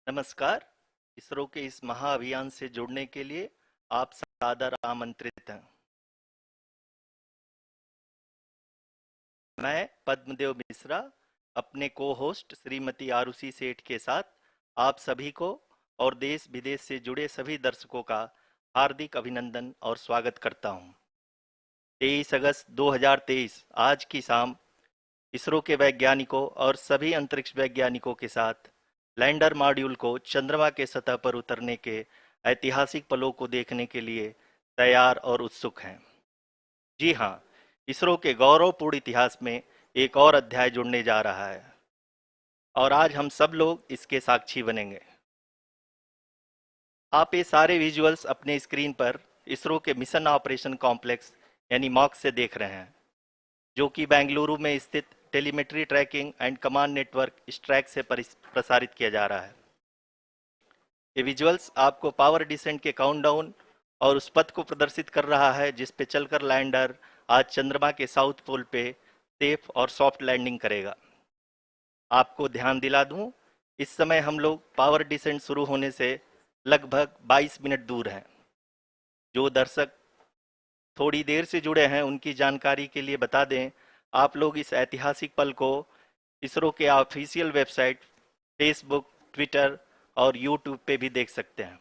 नमस्कार। इसरो के इस महाअभियान से जुड़ने के लिए आप सादर आमंत्रित हैं। मैं पद्मदेव मिश्रा अपने को-होस्ट श्रीमती आरुषि सेठ के साथ आप सभी को और देश विदेश से जुड़े सभी दर्शकों का हार्दिक अभिनंदन और स्वागत करता हूं। 23 अगस्त 2023 आज की शाम इसरो के वैज्ञानिकों और सभी अंतरिक्ष वैज्ञानिकों के साथ लैंडर मॉड्यूल को चंद्रमा के सतह पर उतरने के ऐतिहासिक पलों को देखने के लिए तैयार और उत्सुक हैं। जी हाँ, इसरो के गौरवपूर्ण इतिहास में एक और अध्याय जुड़ने जा रहा है और आज हम सब लोग इसके साक्षी बनेंगे। आप ये सारे विजुअल्स अपने स्क्रीन पर इसरो के मिशन ऑपरेशन कॉम्प्लेक्स यानी मॉक से देख रहे हैं, जो कि बेंगलुरु में स्थित telemetry tracking and command network ISTRAC से प्रसारित किया जा रहा है। ये विजुअल्स आपको पावर डिसेंट के काउंटडाउन और उस पथ को प्रदर्शित कर रहा है जिस पे चलकर लैंडर आज चंद्रमा के साउथ पोल पे सेफ और सॉफ्ट लैंडिंग करेगा। आपको ध्यान दिला दूं, इस समय हम लोग पावर डिसेंट शुरू होने से लगभग 22 मिनट दूर हैं। जो दर्शक थोड़ी देर से जुड़े हैं उनकी जानकारी के लिए बता दें, आप लोग इस ऐतिहासिक पल को इसरो के ऑफिशियल वेबसाइट, फेसबुक, ट्विटर और यूट्यूब पे भी देख सकते हैं।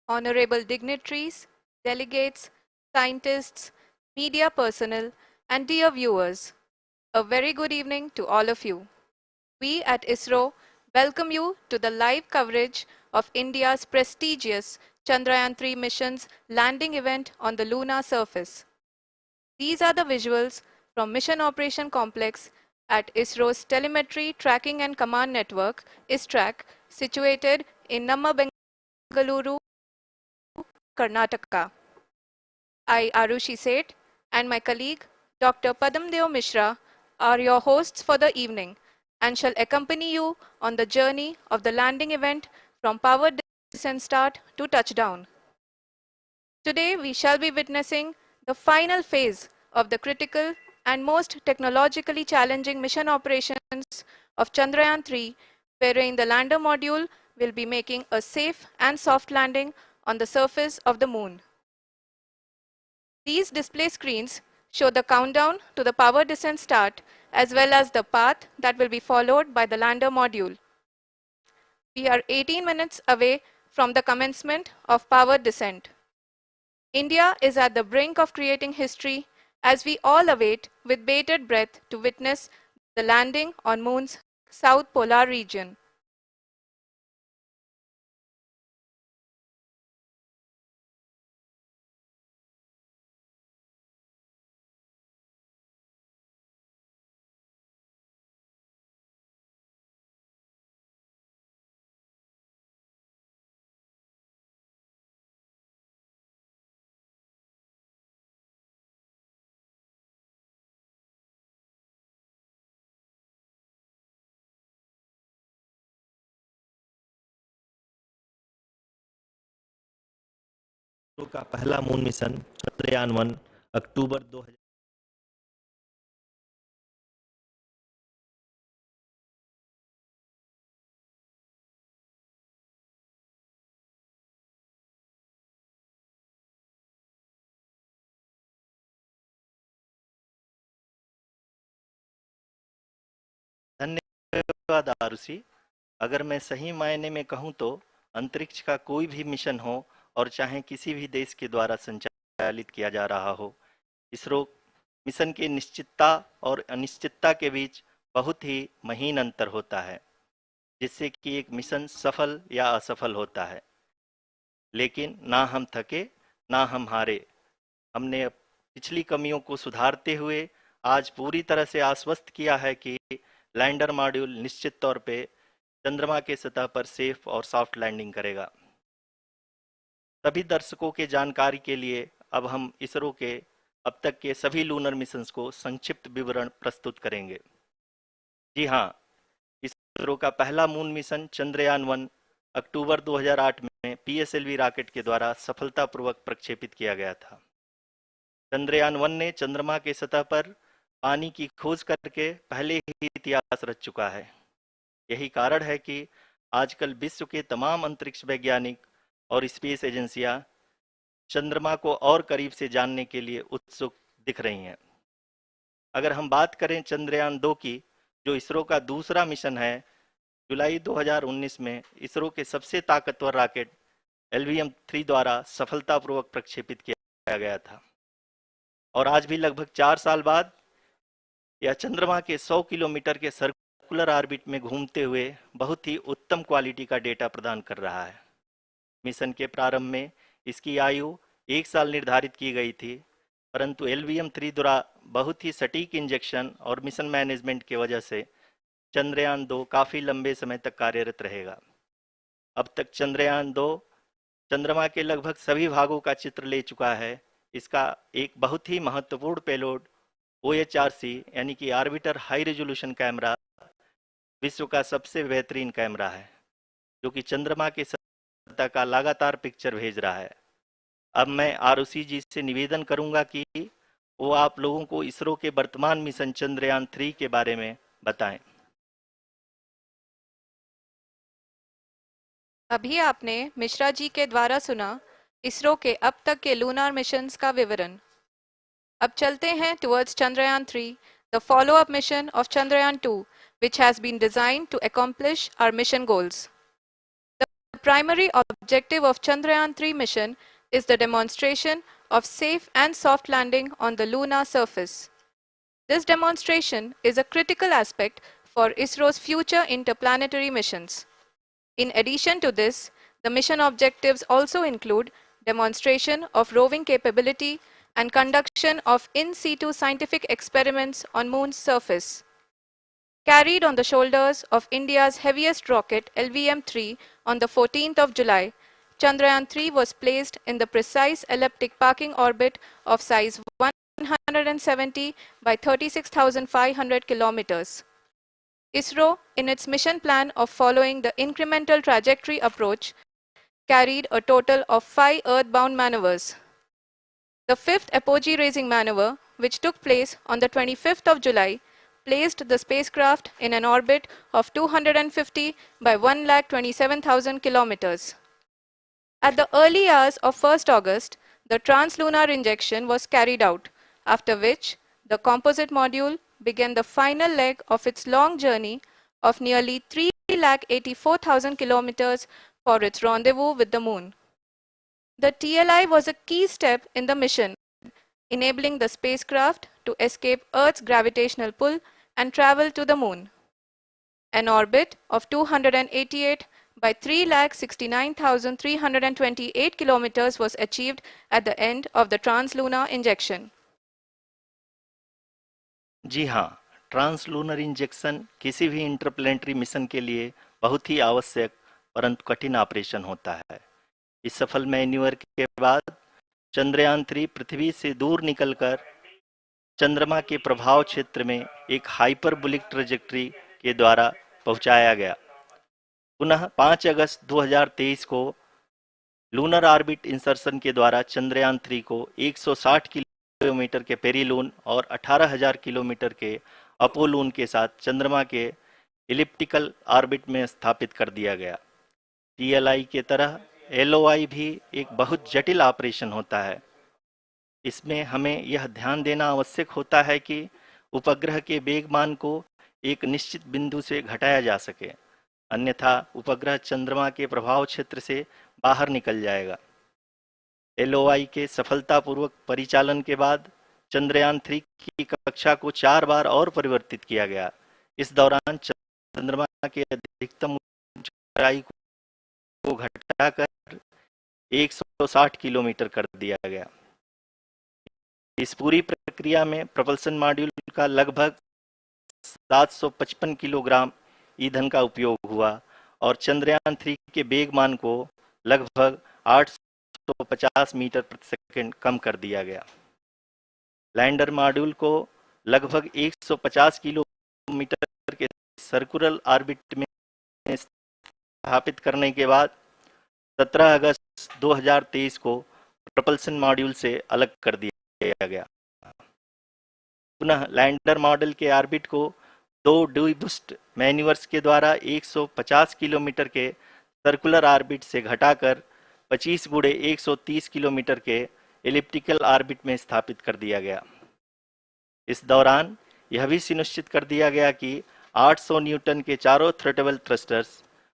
Honorable dignitaries, delegates, scientists, media personnel, and dear viewers, a very good evening to all of you. We at ISRO welcome you to the live coverage of India's prestigious Chandrayaan-3 mission's landing event on the lunar surface. These are the visuals from Mission Operation Complex at ISRO's Telemetry Tracking and Command Network, ISTRAC, situated in Namma, Bengaluru, Karnataka. I, Arushi Seth, and my colleague, Dr. Padamdeo Mishra, are your hosts for the evening and shall accompany you on the journey of the landing event from power descent start to touchdown. Today, we shall be witnessing the final phase of the critical and most technologically challenging mission operations of Chandrayaan-3, wherein the lander module will be making a safe and soft landing on the surface of the moon. These display screens show the countdown to the power descent start as well as the path that will be followed by the lander module. We are 18 minutes away from the commencement of power descent. India is at the brink of creating history as we all await with bated breath to witness the landing on Moon's south polar region. ISRO का पहला moon mission Chandrayaan one अक्टूबर 2000 धन्यवाद आरुषि। अगर मैं सही मायने में कहूं तो अंतरिक्ष का कोई भी मिशन हो और चाहे किसी भी देश के द्वारा संचालित किया जा रहा हो, इसरो मिशन की निश्चितता और अनिश्चितता के बीच बहुत ही महीन अंतर होता है, जिससे कि एक मिशन सफल या असफल होता है। लेकिन ना हम थके, ना हम हारे। हमने पिछली कमियों को सुधारते हुए आज पूरी तरह से आश्वस्त किया है कि लैंडर मॉड्यूल निश्चित तौर पे चंद्रमा के सतह पर सेफ और सॉफ्ट लैंडिंग करेगा। सभी दर्शकों के जानकारी के लिए अब हम इसरो के अब तक के सभी लूनर मिशंस को संक्षिप्त विवरण प्रस्तुत करेंगे। जी हाँ, इसरो का पहला मून मिशन चंद्रयान-1 अक्टूबर 2008 में पीएसएलवी रॉकेट के द्वारा सफलतापूर्वक प्रक्षेपित किया गया था। चंद्रयान-1 ने चंद्रमा के सतह पर पानी की खोज करके पहले ही इतिहास रच चुका है। यही कारण है कि आजकल विश्व के तमाम अंतरिक्ष वैज्ञानिक और स्पेस एजेंसियां चंद्रमा को और करीब से जानने के लिए उत्सुक दिख रही हैं। अगर हम बात करें चंद्रयान 2 की, जो इसरो का दूसरा मिशन है, जुलाई 2019 में इसरो के सबसे ताकतवर रॉकेट LVM-3 द्वारा सफलतापूर्वक प्रक्षेपित किया गया था। और आज भी लगभग 4 साल बाद यह चंद्रमा के 100 किलोमीटर के सर्कुलर ऑर्बिट में घूमते हुए बहुत ही उत्तम क्वालिटी का डेटा प्रदान कर रहा है। मिशन के प्रारंभ में इसकी आयु 1 साल निर्धारित की गई थी, परंतु LVM-3 द्वारा बहुत ही सटीक इंजेक्शन और मिशन मैनेजमेंट की वजह से चंद्रयान 2 काफी लंबे समय तक कार्यरत रहेगा। अब तक चंद्रयान 2 चंद्रमा के लगभग सभी भागों का चित्र ले चुका है। इसका एक बहुत ही महत्वपूर्ण पेलोड OHRC यानी कि ऑर्बिटर हाई रेजोल्यूशन कैमरा विश्व का सबसे बेहतरीन कैमरा है, जो कि चंद्रमा की सतह का लगातार पिक्चर भेज रहा है। अब मैं ROC जी से निवेदन करूंगा कि वो आप लोगों को इसरो के वर्तमान मिशन चंद्रयान 3 के बारे में बताएं। अभी आपने मिश्रा जी के द्वारा सुना इसरो के अब तक के लूनार मिशंस का विवरण। अब चलते हैं towards Chandrayaan-3, the follow-up mission of Chandrayaan-2, which has been designed to accomplish our mission goals. The primary objective of Chandrayaan-3 mission is the demonstration of safe and soft landing on the lunar surface. This demonstration is a critical aspect for ISRO's future interplanetary missions. In addition to this, the mission objectives also include demonstration of roving capability and conduction of in situ scientific experiments on Moon's surface. Carried on the shoulders of India's heaviest rocket LVM-3 on the 14th of July, Chandrayaan-3 was placed in the precise elliptic parking orbit of size 170 by 36,500 kilometers. ISRO, in its mission plan of following the incremental trajectory approach, carried a total of 5 earthbound maneuvers. The fifth apogee-raising maneuver, which took place on the 25th of July, placed the spacecraft in an orbit of 250 by 1,27,000 kilometers. At the early hours of 1st August, the translunar injection was carried out, after which the composite module began the final leg of its long journey of nearly 3,84,000 kilometers for its rendezvous with the Moon. The TLI was a key step in the mission, enabling the spacecraft to escape Earth's gravitational pull and travel to the Moon. An orbit of 288 by 3,69,328 kilometers was achieved at the end of the translunar injection. जी हाँ, translunar injection किसी भी interplanetary mission के लिए बहुत ही आवश्यक परंतु कठिन operation होता है। इस सफल मैन्यूवर के बाद चंद्रयान 3 पृथ्वी से दूर निकलकर चंद्रमा के प्रभाव क्षेत्र में एक हाइपरबोलिक ट्रेजेक्टरी के द्वारा पहुंचाया गया। पुनः 5 अगस्त 2023 को लूनर ऑर्बिट इंसर्शन के द्वारा चंद्रयान 3 को 160 किलोमीटर के पेरीलून और 18,000 किलोमीटर के अपोलून के साथ चंद्रमा के इलिप्टिकल ऑर्बिट में स्थापित कर दिया गया। TLI के तरह LOI भी एक बहुत जटिल ऑपरेशन होता है। इसमें हमें यह ध्यान देना आवश्यक होता है कि उपग्रह के वेग मान को एक निश्चित बिंदु से घटाया जा सके, अन्यथा उपग्रह चंद्रमा के प्रभाव क्षेत्र से बाहर निकल जाएगा। LOI के सफलतापूर्वक परिचालन के बाद चंद्रयान 3 की कक्षा को 4 बार और परिवर्तित किया गया। इस दौरान चंद्रमा की अधिकतम ऊंचाई को घटाकर 160 किलोमीटर कर दिया गया। इस पूरी प्रक्रिया में propulsion मॉड्यूल का लगभग 755 किलोग्राम ईंधन का उपयोग हुआ और चंद्रयान 3 के वेग मान को लगभग 850 मीटर प्रति सेकंड कम कर दिया गया। लैंडर मॉड्यूल को लगभग 150 किलोमीटर के सर्कुलर ऑर्बिट में स्थापित करने के बाद 17 अगस्त 2023 को propulsion मॉड्यूल से अलग कर दिया गया। पुनः लैंडर मॉडल के ऑर्बिट को 2 डीबूस्ट मैन्यूवर्स के द्वारा 150 किलोमीटर के सर्कुलर ऑर्बिट से घटाकर 25 गुणे 130 किलोमीटर के एलिप्टिकल ऑर्बिट में स्थापित कर दिया गया। इस दौरान यह भी सुनिश्चित कर दिया गया कि 800 न्यूटन के चारों थ्रोटल थ्रस्टर्स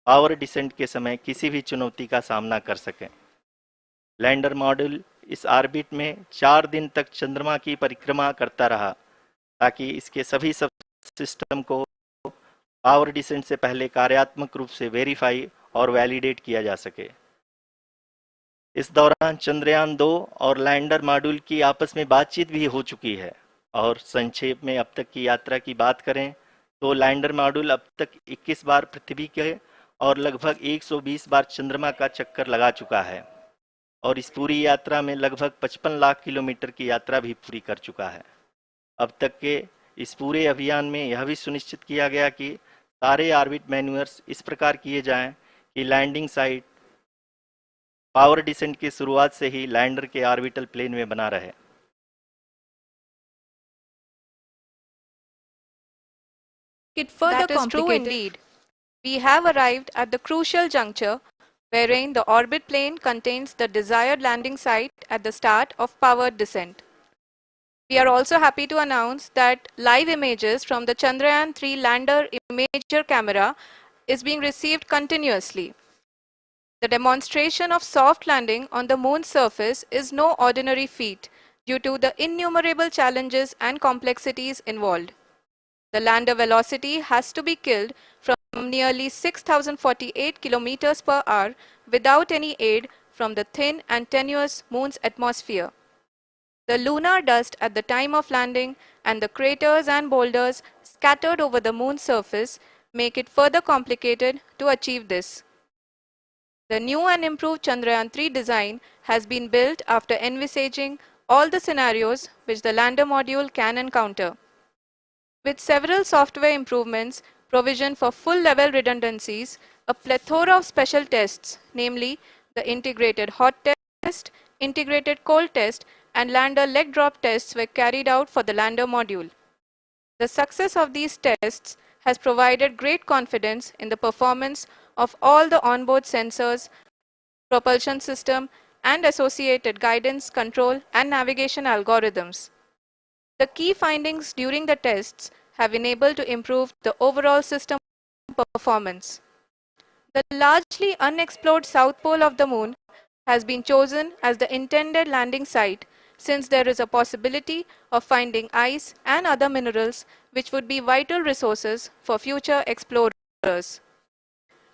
पावर डिसेंट के समय किसी भी चुनौती का सामना कर सकें। लैंडर मॉड्यूल इस ऑर्बिट में 4 दिन तक चंद्रमा की परिक्रमा करता रहा ताकि इसके सभी सब सिस्टम को पावर डिसेंट से पहले कार्यात्मक रूप से वेरीफाई और वैलिडेट किया जा सके। इस दौरान चंद्रयान 2 और लैंडर मॉड्यूल की आपस में बातचीत भी हो चुकी है। और संक्षेप में अब तक की यात्रा की बात करें तो लैंडर मॉड्यूल अब तक 21 बार पृथ्वी के और लगभग 120 बार चंद्रमा का चक्कर लगा चुका है और इस पूरी यात्रा में लगभग 55 लाख किलोमीटर की यात्रा भी पूरी कर चुका है। अब तक के इस पूरे अभियान में यह भी सुनिश्चित किया गया कि सारे ऑर्बिट मैन्यूअर्स इस प्रकार किए जाएं कि लैंडिंग साइट पावर डिसेंट की शुरुआत से ही लैंडर के ऑर्बिटल प्लेन में बना रहे। It further That is true complicated. indeed. We have arrived at the crucial juncture wherein the orbit plane contains the desired landing site at the start of powered descent. We are also happy to announce that live images from the Chandrayaan-3 lander imager camera is being received continuously. The demonstration of soft landing on the moon's surface is no ordinary feat due to the innumerable challenges and complexities involved. The lander velocity has to be killed from nearly 6,048 kilometers per hour without any aid from the thin and tenuous moon's atmosphere. The lunar dust at the time of landing and the craters and boulders scattered over the moon's surface make it further complicated to achieve this. The new and improved Chandrayaan-3 design has been built after envisaging all the scenarios which the lander module can encounter. With several software improvements, provision for full-level redundancies, a plethora of special tests, namely the integrated hot test, integrated cold test, and lander leg drop tests were carried out for the lander module. The success of these tests has provided great confidence in the performance of all the onboard sensors, propulsion system, and associated guidance, control, and navigation algorithms. The key findings during the tests have enabled to improve the overall system performance. The largely unexplored south pole of the moon has been chosen as the intended landing site since there is a possibility of finding ice and other minerals which would be vital resources for future explorers.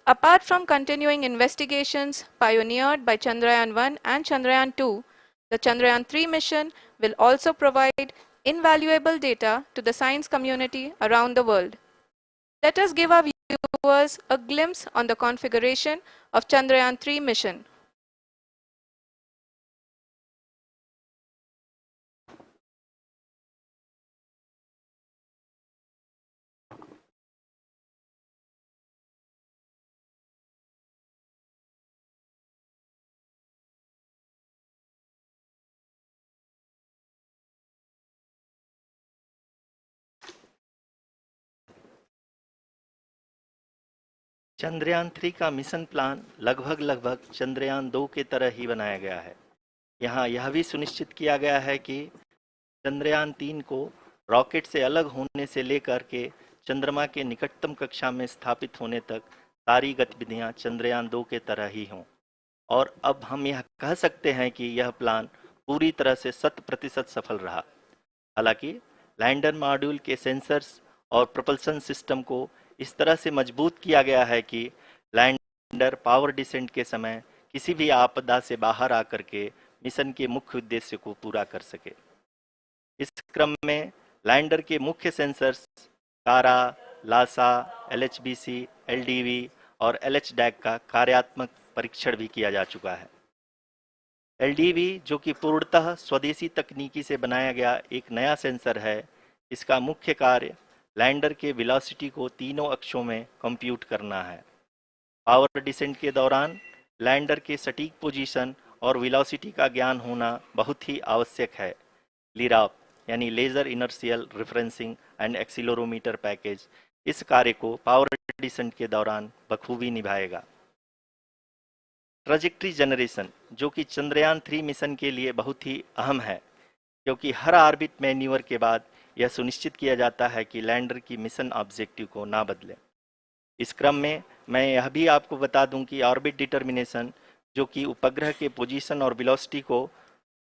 Apart from continuing investigations pioneered by Chandrayaan-1 and Chandrayaan-2, the Chandrayaan-3 mission will also provide invaluable data to the science community around the world. Let us give our viewers a glimpse on the configuration of Chandrayaan-3 mission. Chandrayaan 3 का mission plan लगभग चंद्रयान 2 के तरह ही बनाया गया है। यहाँ यह भी सुनिश्चित किया गया है कि चंद्रयान 3 को रॉकेट से अलग होने से लेकर के चंद्रमा के निकटतम कक्षा में स्थापित होने तक सारी गतिविधियां चंद्रयान 2 के तरह ही हों। और अब हम यह कह सकते हैं कि यह प्लान पूरी तरह से 100% सफल रहा। हालांकि लैंडर मॉड्यूल के सेंसर्स और प्रोपल्शन सिस्टम को इस तरह से मजबूत किया गया है कि लैंडर पावर डिसेंट के समय किसी भी आपदा से बाहर आकर के मिशन के मुख्य उद्देश्य को पूरा कर सके। इस क्रम में लैंडर के मुख्य सेंसर्स कारा, लासा, एलएचबीसी, एलडीवी और एलएचडैक का कार्यात्मक परीक्षण भी किया जा चुका है। एलडीवी, जो कि पूर्णतः स्वदेशी तकनीकी से बनाया गया एक नया सेंसर है, इसका मुख्य कार्य लैंडर के वेलोसिटी को तीनों अक्षों में कंप्यूट करना है। पावर डिसेंट के दौरान लैंडर के सटीक पोजीशन और वेलोसिटी का ज्ञान होना बहुत ही आवश्यक है। लिराप यानी laser inertial referencing and accelerometer package इस कार्य को पावर डिसेंट के दौरान बखूबी निभाएगा। ट्रजेक्ट्री जनरेशन, जो कि चंद्रयान 3 मिशन के लिए बहुत ही अहम है, क्योंकि हर ऑर्बिट मैन्यूवर के बाद यह सुनिश्चित किया जाता है कि लैंडर की मिशन ऑब्जेक्टिव को ना बदले। इस क्रम में मैं यह भी आपको बता दूं कि ऑर्बिट डिटर्मिनेशन, जो कि उपग्रह के पोजीशन और वेलोसिटी को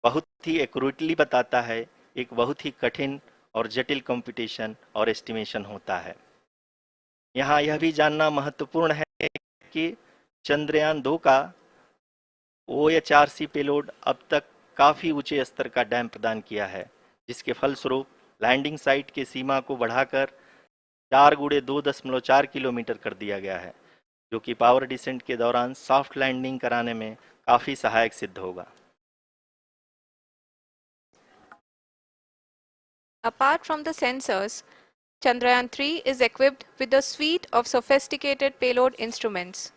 बहुत ही एक्यूरेटली बताता है, एक बहुत ही कठिन और जटिल कंप्यूटेशन और एस्टिमेशन होता है। यहाँ यह भी जानना महत्वपूर्ण है कि चंद्रयान 2 का OHRC पेलोड अब तक काफ़ी ऊंचे स्तर का डैम प्रदान किया है, जिसके फलस्वरूप लैंडिंग साइट के सीमा को बढ़ाकर 4x2.4 किलोमीटर कर दिया गया है, जो कि पावर डिसेंट के दौरान सॉफ्ट लैंडिंग कराने में काफ़ी सहायक सिद्ध होगा। Apart from the sensors, Chandrayaan-3 is equipped with a suite of sophisticated payload instruments.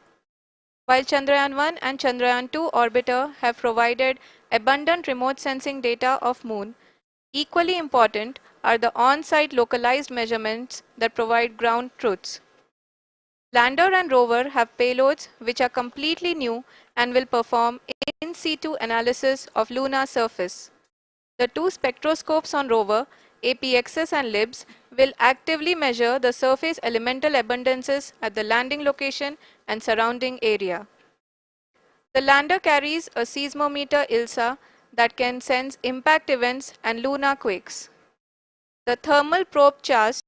While Chandrayaan-1 and Chandrayaan-2 orbiter have provided abundant remote sensing data of Moon, equally important are the on-site localized measurements that provide ground truths. Lander and rover have payloads which are completely new and will perform in situ analysis of lunar surface. The two spectroscopes on rover, APXS and LIBS, will actively measure the surface elemental abundances at the landing location and surrounding area. The lander carries a seismometer ILSA that can sense impact events and lunar quakes. The thermal probe CHAST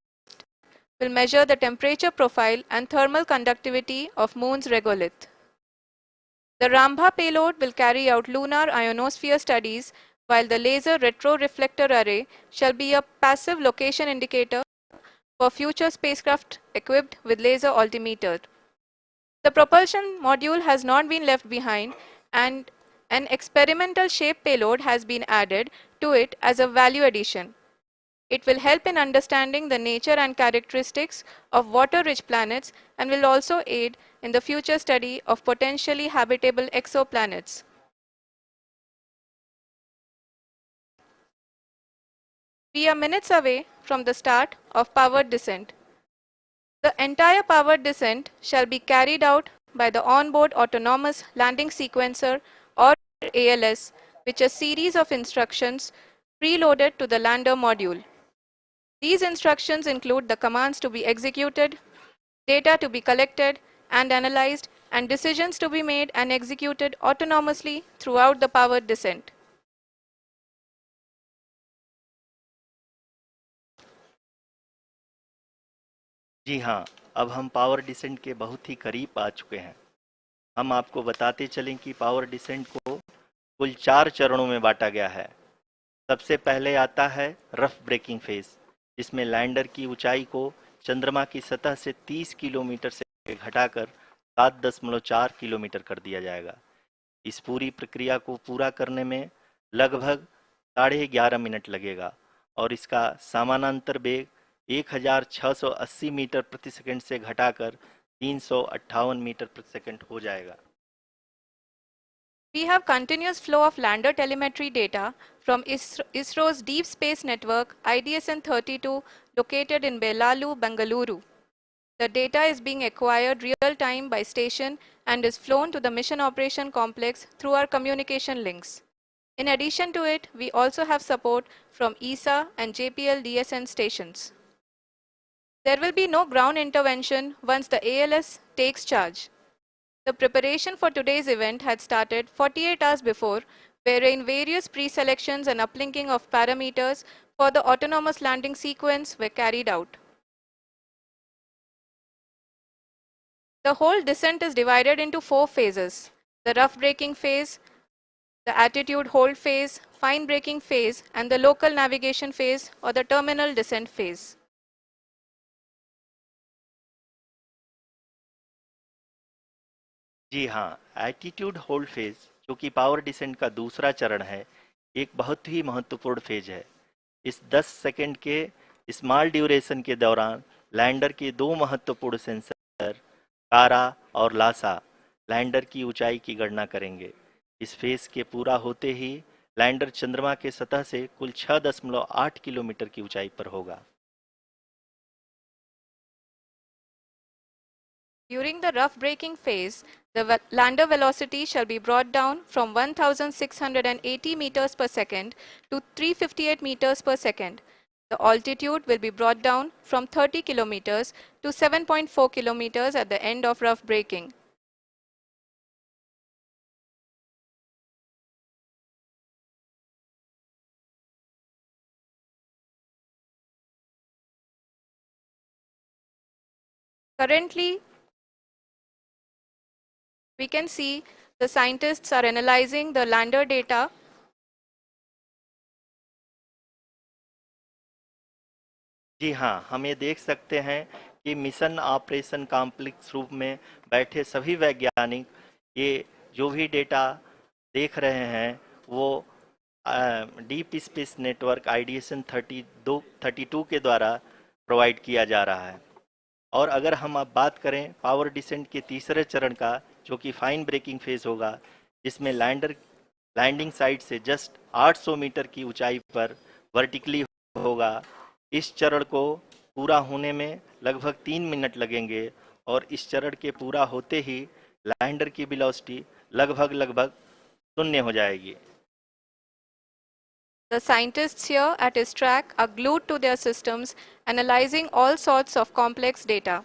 will measure the temperature profile and thermal conductivity of Moon's regolith. The Rambha payload will carry out lunar ionosphere studies, while the laser retroreflector array shall be a passive location indicator for future spacecraft equipped with laser altimeter. The propulsion module has not been left behind, and an experimental shape payload has been added to it as a value addition. It will help in understanding the nature and characteristics of water-rich planets and will also aid in the future study of potentially habitable exoplanets. We are minutes away from the start of powered descent. The entire powered descent shall be carried out by the onboard autonomous landing sequencer, or ALS, which is a series of instructions preloaded to the lander module. These instructions include the commands to be executed, data to be collected and analyzed, and decisions to be made and executed autonomously throughout the powered descent. जी हाँ, अब हम power descent के बहुत ही करीब आ चुके हैं। हम आपको बताते चलें कि पावर डिसेंट को कुल 4 चरणों में बांटा गया है। सबसे पहले आता है रफ ब्रेकिंग फेज, जिसमें लैंडर की ऊंचाई को चंद्रमा की सतह से 30 किलोमीटर से घटाकर 7.4 किलोमीटर कर दिया जाएगा। इस पूरी प्रक्रिया को पूरा करने में लगभग 11.5 मिनट लगेगा और इसका समानांतर वेग 1680 मीटर प्रति सेकंड से घटाकर 358 मीटर प्रति सेकंड हो जाएगा। We have continuous flow of lander telemetry data from ISRO's Deep Space Network IDSN-32 located in Belalu, Bengaluru. The data is being acquired real-time by station and is flown to the Mission Operation Complex through our communication links. In addition to it, we also have support from ESA and JPL DSN stations. There will be no ground intervention once the ALS takes charge. The preparation for today's event had started 48 hours before, wherein various pre-selections and uplinking of parameters for the autonomous landing sequence were carried out. The whole descent is divided into 4 phases: the rough braking phase, the attitude hold phase, fine braking phase, and the local navigation phase or the terminal descent phase. जी हाँ, attitude hold phase, जो कि power descent का दूसरा चरण है, एक बहुत ही महत्वपूर्ण फेज है। इस 10 सेकंड के स्मॉल ड्यूरेशन के दौरान लैंडर के 2 महत्वपूर्ण सेंसर कारा और लासा लैंडर की ऊंचाई की गणना करेंगे। इस फेज के पूरा होते ही लैंडर चंद्रमा के सतह से कुल 6.8 किलोमीटर की ऊंचाई पर होगा। During the rough braking phase, the lander velocity shall be brought down from 1680 meters per second to 358 meters per second. The altitude will be brought down from 30 kilometers to 7.4 kilometers at the end of rough braking. Currently, we can see the scientists are analyzing the lander data. जी हाँ, हम ये देख सकते हैं कि mission operation complex रूप में बैठे सभी वैज्ञानिक ये जो भी डेटा देख रहे हैं वो डीप स्पेस नेटवर्क आईडीएसन 32 के द्वारा प्रोवाइड किया जा रहा है। और अगर हम अब बात करें पावर डिसेंट के तीसरे चरण का, जो कि फाइन ब्रेकिंग फेज होगा, जिसमें लैंडिंग साइट से जस्ट 800 मीटर की ऊंचाई पर वर्टिकली होगा। इस चरण को पूरा होने में लगभग 3 मिनट लगेंगे और इस चरण के पूरा होते ही लैंडर की वेलोसिटी लगभग शून्य हो जाएगी। The scientists here at ISRO are glued to their systems, analyzing all sorts of complex data.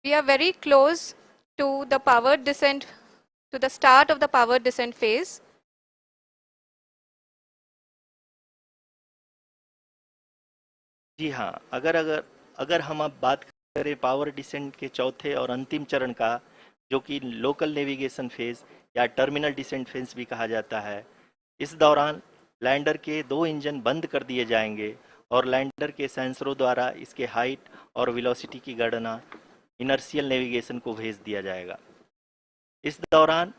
We are very close to the powered descent, to the start of the powered descent phase. जी हाँ, अगर हम अब बात करें power descent के चौथे और अंतिम चरण का, जो कि लोकल नेविगेशन फेज या टर्मिनल डिसेंट फेज भी कहा जाता है, इस दौरान लैंडर के 2 इंजन बंद कर दिए जाएंगे और लैंडर के सेंसरों द्वारा इसके हाइट और वेलोसिटी की गणना इनर्शियल नेविगेशन को भेज दिया जाएगा। इस दौरान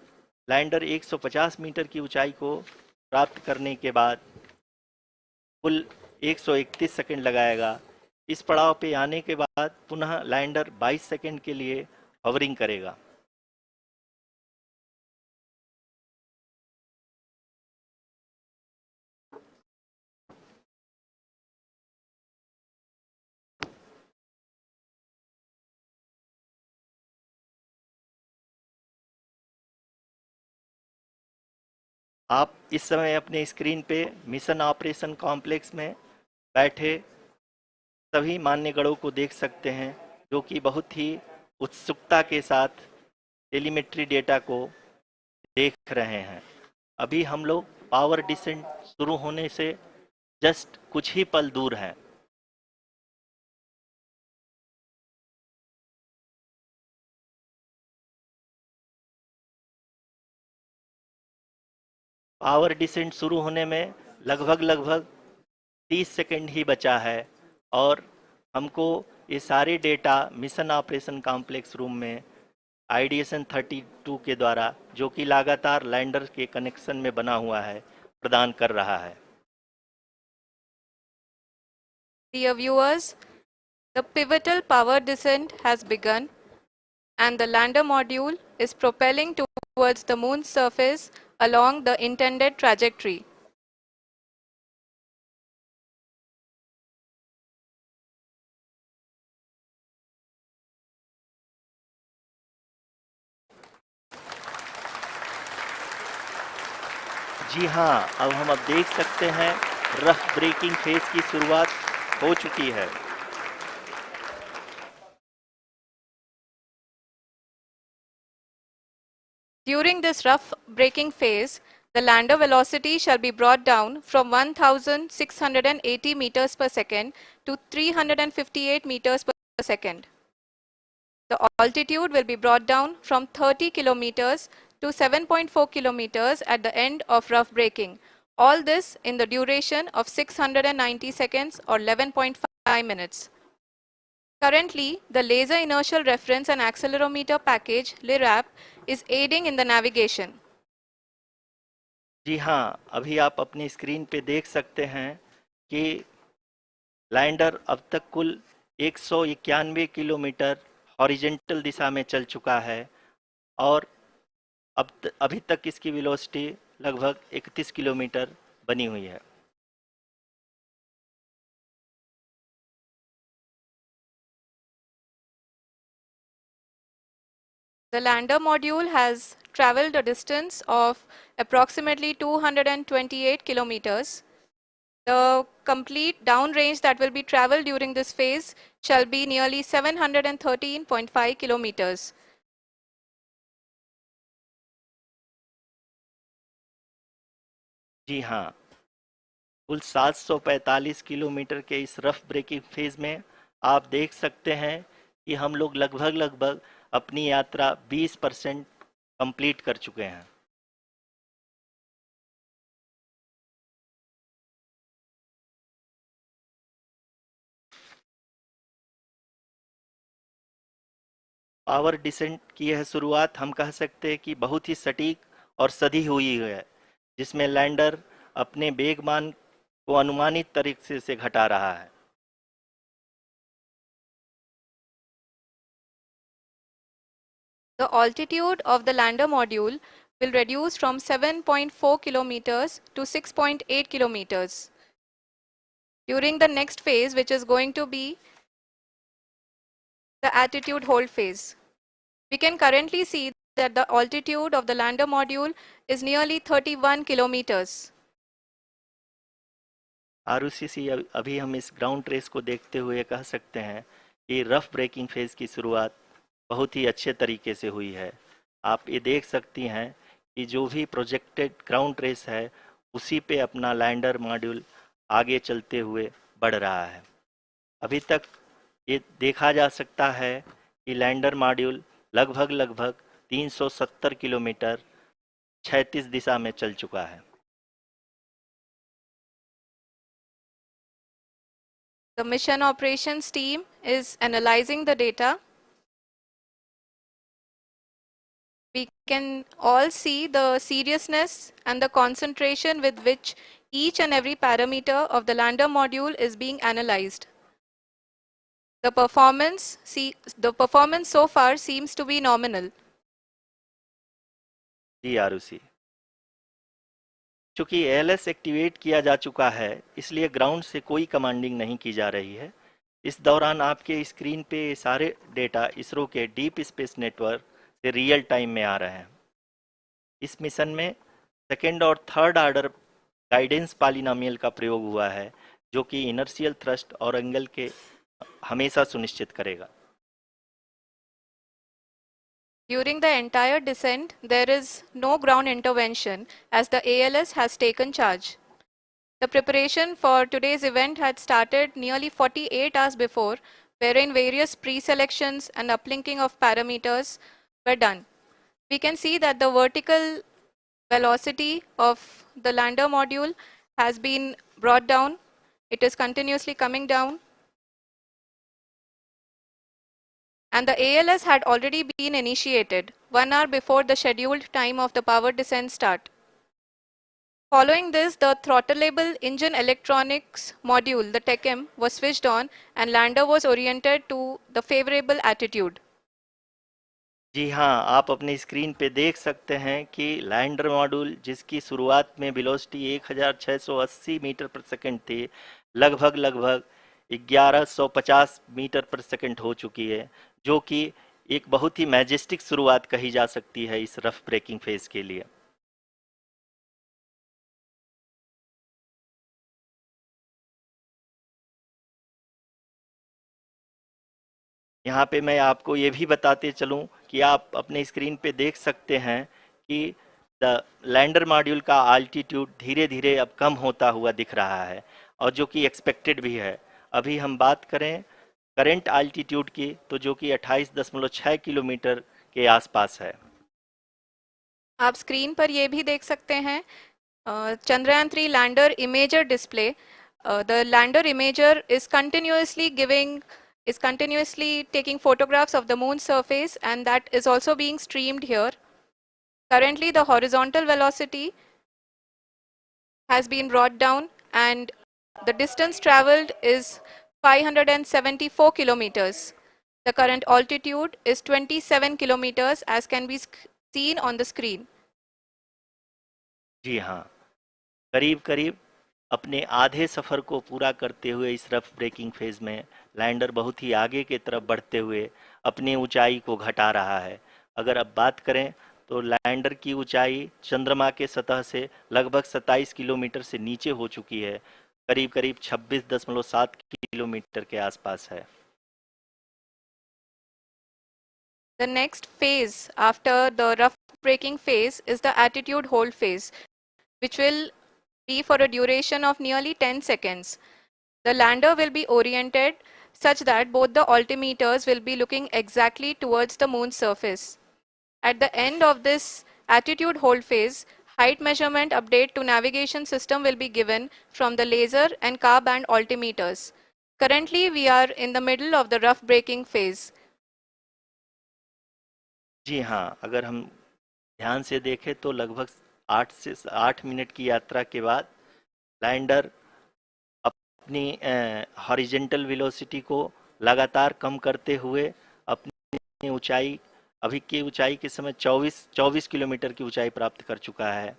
लैंडर 150 मीटर की ऊंचाई को प्राप्त करने के बाद कुल 131 सेकंड लगाएगा। इस पड़ाव पे आने के बाद पुनः लैंडर 22 सेकंड के लिए हवरिंग करेगा। आप इस समय अपने स्क्रीन पे मिशन ऑपरेशन कॉम्प्लेक्स में बैठे सभी मान्यगणों को देख सकते हैं, जो कि बहुत ही उत्सुकता के साथ टेलीमेट्री डेटा को देख रहे हैं। अभी हम लोग पावर डिसेंट शुरू होने से जस्ट कुछ ही पल दूर हैं। पावर डिसेंट शुरू होने में लगभग 30 सेकंड ही बचा है और हमको ये सारे data mission operation complex room में आईडीएसन 32 के द्वारा, जो कि लगातार लैंडर के कनेक्शन में बना हुआ है, प्रदान कर रहा है। Dear viewers, the pivotal power descent has begun and the lander module is propelling towards the moon's surface along the intended trajectory. जी हाँ, अब हम देख सकते हैं रफ ब्रेकिंग फेज की शुरुआत हो चुकी है। During this rough braking phase, the lander velocity shall be brought down from 1680 meters per second to 358 meters per second. The altitude will be brought down from 30 kilometers to 7.4 kilometers at the end of rough braking. All this in the duration of 690 seconds or 11.5 minutes. Currently, the Laser Inertial Reference and Accelerometer package (LIRAP) is aiding in the navigation. जी हाँ, अभी आप अपनी screen पे देख सकते हैं कि lander अब तक कुल 191 किलोमीटर हॉरिजेंटल दिशा में चल चुका है और अभी तक इसकी वेलोसिटी लगभग 31 किलोमीटर बनी हुई है। The lander module has traveled a distance of approximately 228 kilometers. The complete downrange that will be traveled during this phase shall be nearly 713.5 kilometers. जी हाँ, कुल 745 किलोमीटर के इस रफ ब्रेकिंग फेज में आप देख सकते हैं कि हम लोग लगभग अपनी यात्रा 20% कंप्लीट कर चुके हैं। पावर डिसेंट की यह शुरुआत हम कह सकते हैं कि बहुत ही सटीक और सधी हुई है, जिसमें लैंडर अपने वेगमान को अनुमानित तरीके से घटा रहा है। The altitude of the lander module will reduce from 7.4 kilometers to 6.8 kilometers. During the next phase, which is going to be the attitude hold phase. We can currently see that the altitude of the lander module is nearly 31 kilometers. Arushi अभी हम इस ground trace को देखते हुए कह सकते हैं कि रफ ब्रेकिंग फेज की शुरुआत बहुत ही अच्छे तरीके से हुई है। आप ये देख सकती हैं कि जो भी प्रोजेक्टेड ग्राउंड ट्रेस है उसी पे अपना लैंडर मॉड्यूल आगे चलते हुए बढ़ रहा है। अभी तक ये देखा जा सकता है कि लैंडर मॉड्यूल लगभग 370 किलोमीटर 36 दिशा में चल चुका है। The mission operations team is analyzing the data. We can all see the seriousness and the concentration with which each and every parameter of the lander module is being analyzed. The performance so far seems to be nominal. जी आरुषि, चूंकि ALS activate किया जा चुका है इसलिए ground से कोई commanding नहीं की जा रही है। इस दौरान आपके स्क्रीन पे सारे डेटा इसरो के डीप स्पेस नेटवर्क से रियल टाइम में आ रहे हैं। इस मिशन में सेकेंड और थर्ड ऑर्डर गाइडेंस पॉलिनोमियल का प्रयोग हुआ है, जो कि इनर्शियल थ्रस्ट और एंगल के हमेशा सुनिश्चित करेगा। During the entire descent, there is no ground intervention as the ALS has taken charge. The preparation for today's event had started nearly 48 hours before, wherein various pre-selections and uplinking of parameters were done. We can see that the vertical velocity of the lander module has been brought down. It is continuously coming down. And the ALS had already been initiated 1 hour before the scheduled time of the power descent start. Following this, the throttleable engine electronics module, the TECM, was switched on and lander was oriented to the favorable attitude. जी हाँ, आप अपने screen पे देख सकते हैं कि lander module जिसकी शुरुआत में वेलोसिटी 1680 मीटर पर सेकंड थी, लगभग 1150 मीटर पर सेकंड हो चुकी है, जो कि एक बहुत ही मैजेस्टिक शुरुआत कही जा सकती है इस रफ ब्रेकिंग फेज के लिए। यहाँ पे मैं आपको ये भी बताते चलूँ कि आप अपने स्क्रीन पे देख सकते हैं कि द लैंडर मॉड्यूल का आल्टीट्यूड धीरे धीरे अब कम होता हुआ दिख रहा है, और जो कि एक्सपेक्टेड भी है। अभी हम बात करें करंट आल्टीट्यूड की, तो जो कि 28.6 किलोमीटर के आसपास है। आप स्क्रीन पर ये भी देख सकते हैं Chandrayaan-3 lander imager display. The lander imager is continuously taking photographs of the moon's surface, and that is also being streamed here. Currently, the horizontal velocity has been brought down and the distance traveled is 574 kilometers. The current altitude is 27 kilometers as can be seen on the screen. जी हाँ, करीब करीब अपने आधे सफर को पूरा करते हुए इस रफ ब्रेकिंग फेज में लैंडर बहुत ही आगे की तरफ बढ़ते हुए अपनी ऊंचाई को घटा रहा है। अगर अब बात करें तो लैंडर की ऊंचाई चंद्रमा के सतह से लगभग 27 किलोमीटर से नीचे हो चुकी है, करीब करीब 26.7 किलोमीटर के आसपास है। The next phase after the rough braking phase is the attitude hold phase, which will be for a duration of nearly 10 seconds. The lander will be oriented such that both the altimeters will be looking exactly towards the moon's surface. At the end of this attitude hold phase, height measurement update to navigation system will be given from the laser and car band altimeters. Currently, we are in the middle of the rough braking phase. जी हाँ, अगर हम ध्यान से देखें तो लगभग 8 minute की यात्रा के बाद लैंडर अपनी हॉरिजेंटल वेलोसिटी को लगातार कम करते हुए अपनी ऊंचाई अभी की ऊंचाई के समय 24 किलोमीटर की ऊंचाई प्राप्त कर चुका है।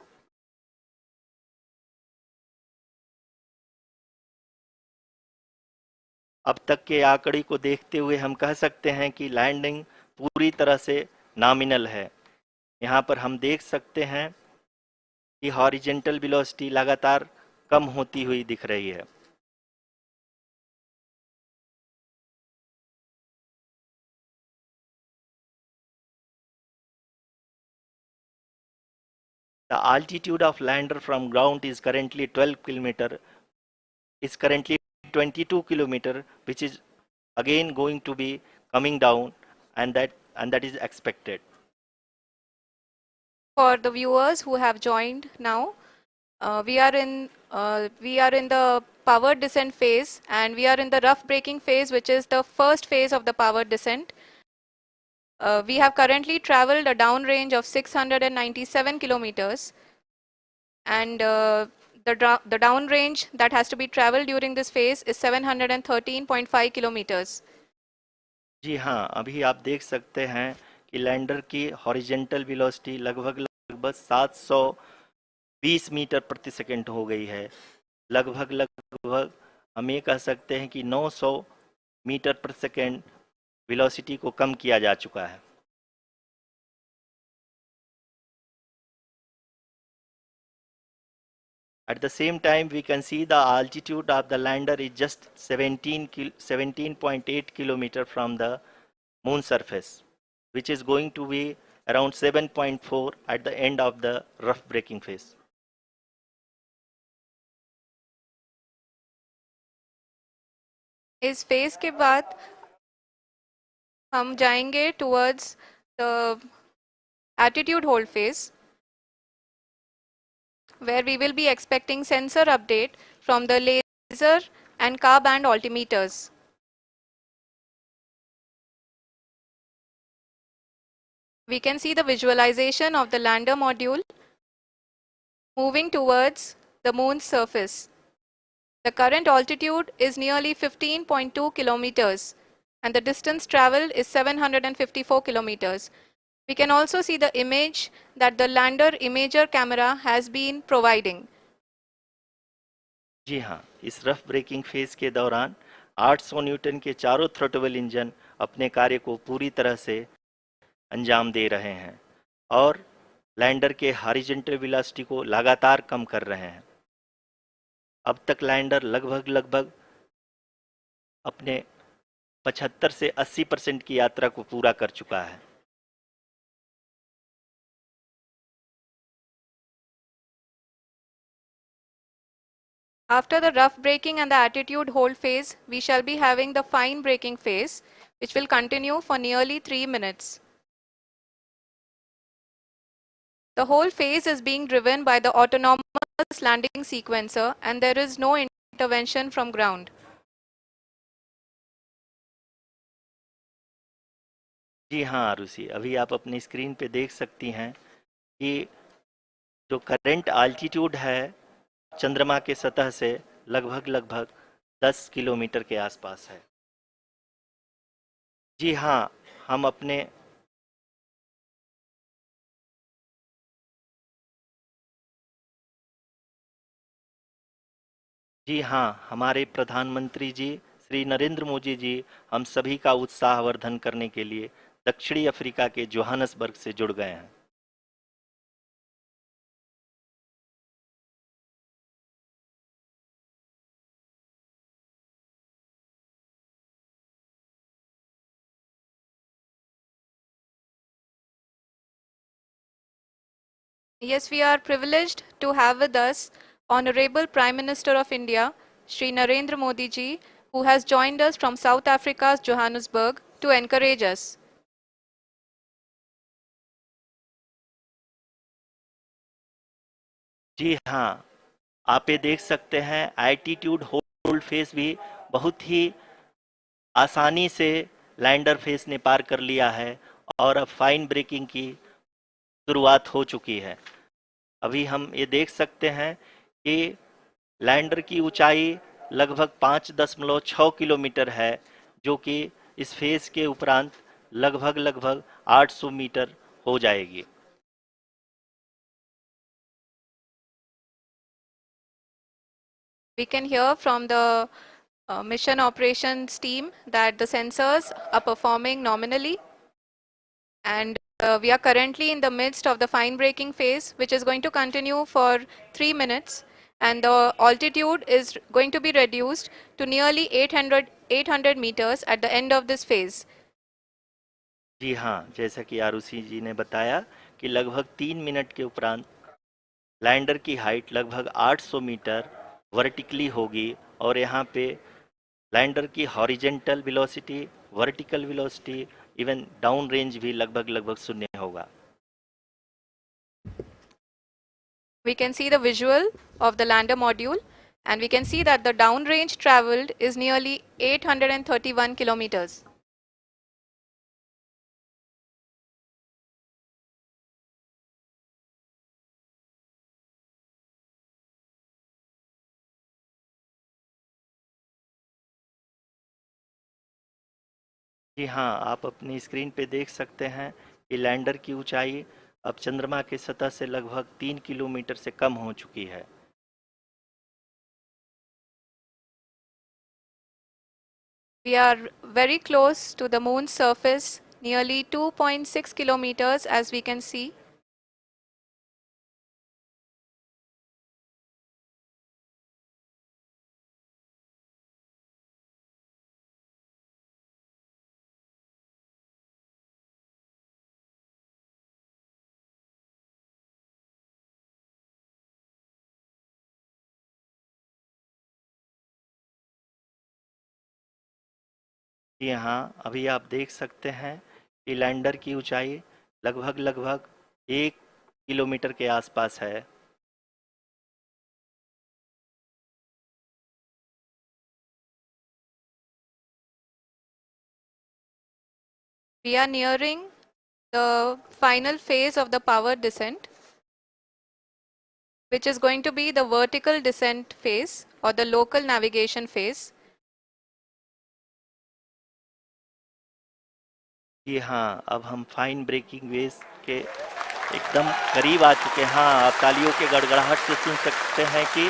अब तक के आंकड़े को देखते हुए हम कह सकते हैं कि लैंडिंग पूरी तरह से नॉमिनल है। यहाँ पर हम देख सकते हैं कि हॉरिजेंटल वेलोसिटी लगातार कम होती हुई दिख रही है। The altitude of lander from ground is currently 22 kilometer, which is again going to be coming down, and that is expected. For the viewers who have joined now, we are in the power descent phase, and we are in the rough braking phase, which is the first phase of the power descent. We have currently traveled a downrange of 697 kilometers, and the downrange that has to be traveled during this phase is 713.5 kilometers. जी हाँ, अभी आप देख सकते हैं कि lander की horizontal velocity लगभग 720 metre प्रति सेकंड हो गई है। लगभग हम ये कह सकते हैं कि 900 मीटर प्रति सेकंड वेलोसिटी को कम किया जा चुका है। At the same time, we can see the altitude of the lander is just 17.8 kilometer from the moon surface, which is going to be around 7.4 at the end of the rough braking phase. इस phase के बाद हम जाएंगे towards the attitude hold phase, where we will be expecting sensor update from the laser and car band altimeters. We can see the visualization of the lander module moving towards the moon's surface. The current altitude is nearly 15.2 kilometers, and the distance traveled is 754 kilometers. We can also see the image that the lander imager camera has been providing. जी हाँ, इस rough breaking phase के दौरान 800 Newton के चारों throttle engine अपने कार्य को पूरी तरह से अंजाम दे रहे हैं और लैंडर के हॉरिजॉन्टल वेलोसिटी को लगातार कम कर रहे हैं। अब तक लैंडर लगभग अपने 75 से 80% की यात्रा को पूरा कर चुका है। After the rough braking and the attitude hold phase, we shall be having the fine braking phase, which will continue for nearly 3 minutes. The whole phase is being driven by the autonomous landing sequencer, and there is no intervention from ground. जी हाँ आरुषि, अभी आप अपनी screen पे देख सकती हैं कि जो करंट आल्टीट्यूड है चंद्रमा के सतह से लगभग 10 किलोमीटर के आसपास है। जी हाँ, हम अपने जी हाँ, हमारे प्रधानमंत्री जी श्री नरेंद्र मोदी जी हम सभी का उत्साहवर्धन करने के लिए दक्षिणी अफ्रीका के जोहानसबर्ग से जुड़ गए हैं। Yes, we are privileged to have with us Honorable Prime Minister of India, Shri Narendra Modi ji, who has joined us from South Africa's Johannesburg to encourage us. जी हाँ, आप ये देख सकते हैं एल्टीट्यूड होल्ड फेस भी बहुत ही आसानी से लैंडर फेस ने पार कर लिया है और अब फाइन ब्रेकिंग की शुरुआत हो चुकी है। अभी हम ये देख सकते हैं कि लैंडर की ऊंचाई लगभग 5.6 किलोमीटर है, जो कि इस फेज के उपरांत लगभग लगभग 800 मीटर हो जाएगी। We can hear from the mission operations team that the sensors are performing nominally, and we are currently in the midst of the fine braking phase, which is going to continue for 3 minutes, and the altitude is going to be reduced to nearly 800 meters at the end of this phase. जी हाँ, जैसा कि आरुषि जी ने बताया कि लगभग 3 minute के उपरांत lander की हाइट लगभग 800 मीटर वर्टिकली होगी और यहाँ पे लैंडर की horizontal velocity, vertical velocity, even down range भी लगभग लगभग शून्य होगा। We can see the visual of the lander module, and we can see that the downrange traveled is nearly 831 kilometers. जी हाँ, आप अपनी स्क्रीन पे देख सकते हैं कि लैंडर की ऊंचाई अब चंद्रमा की सतह से लगभग 3 किलोमीटर से कम हो चुकी है। We are very close to the moon's surface, nearly 2.6 kilometers as we can see. जी हाँ, अभी आप देख सकते हैं कि लैंडर की ऊंचाई लगभग लगभग 1 किलोमीटर के आसपास है। We are nearing the final phase of the power descent, which is going to be the vertical descent phase or the local navigation phase. जी हाँ, अब हम फाइन ब्रेकिंग वेव के एकदम करीब आ चुके हैं। हाँ, आप तालियों के गड़गड़ाहट से सुन सकते हैं कि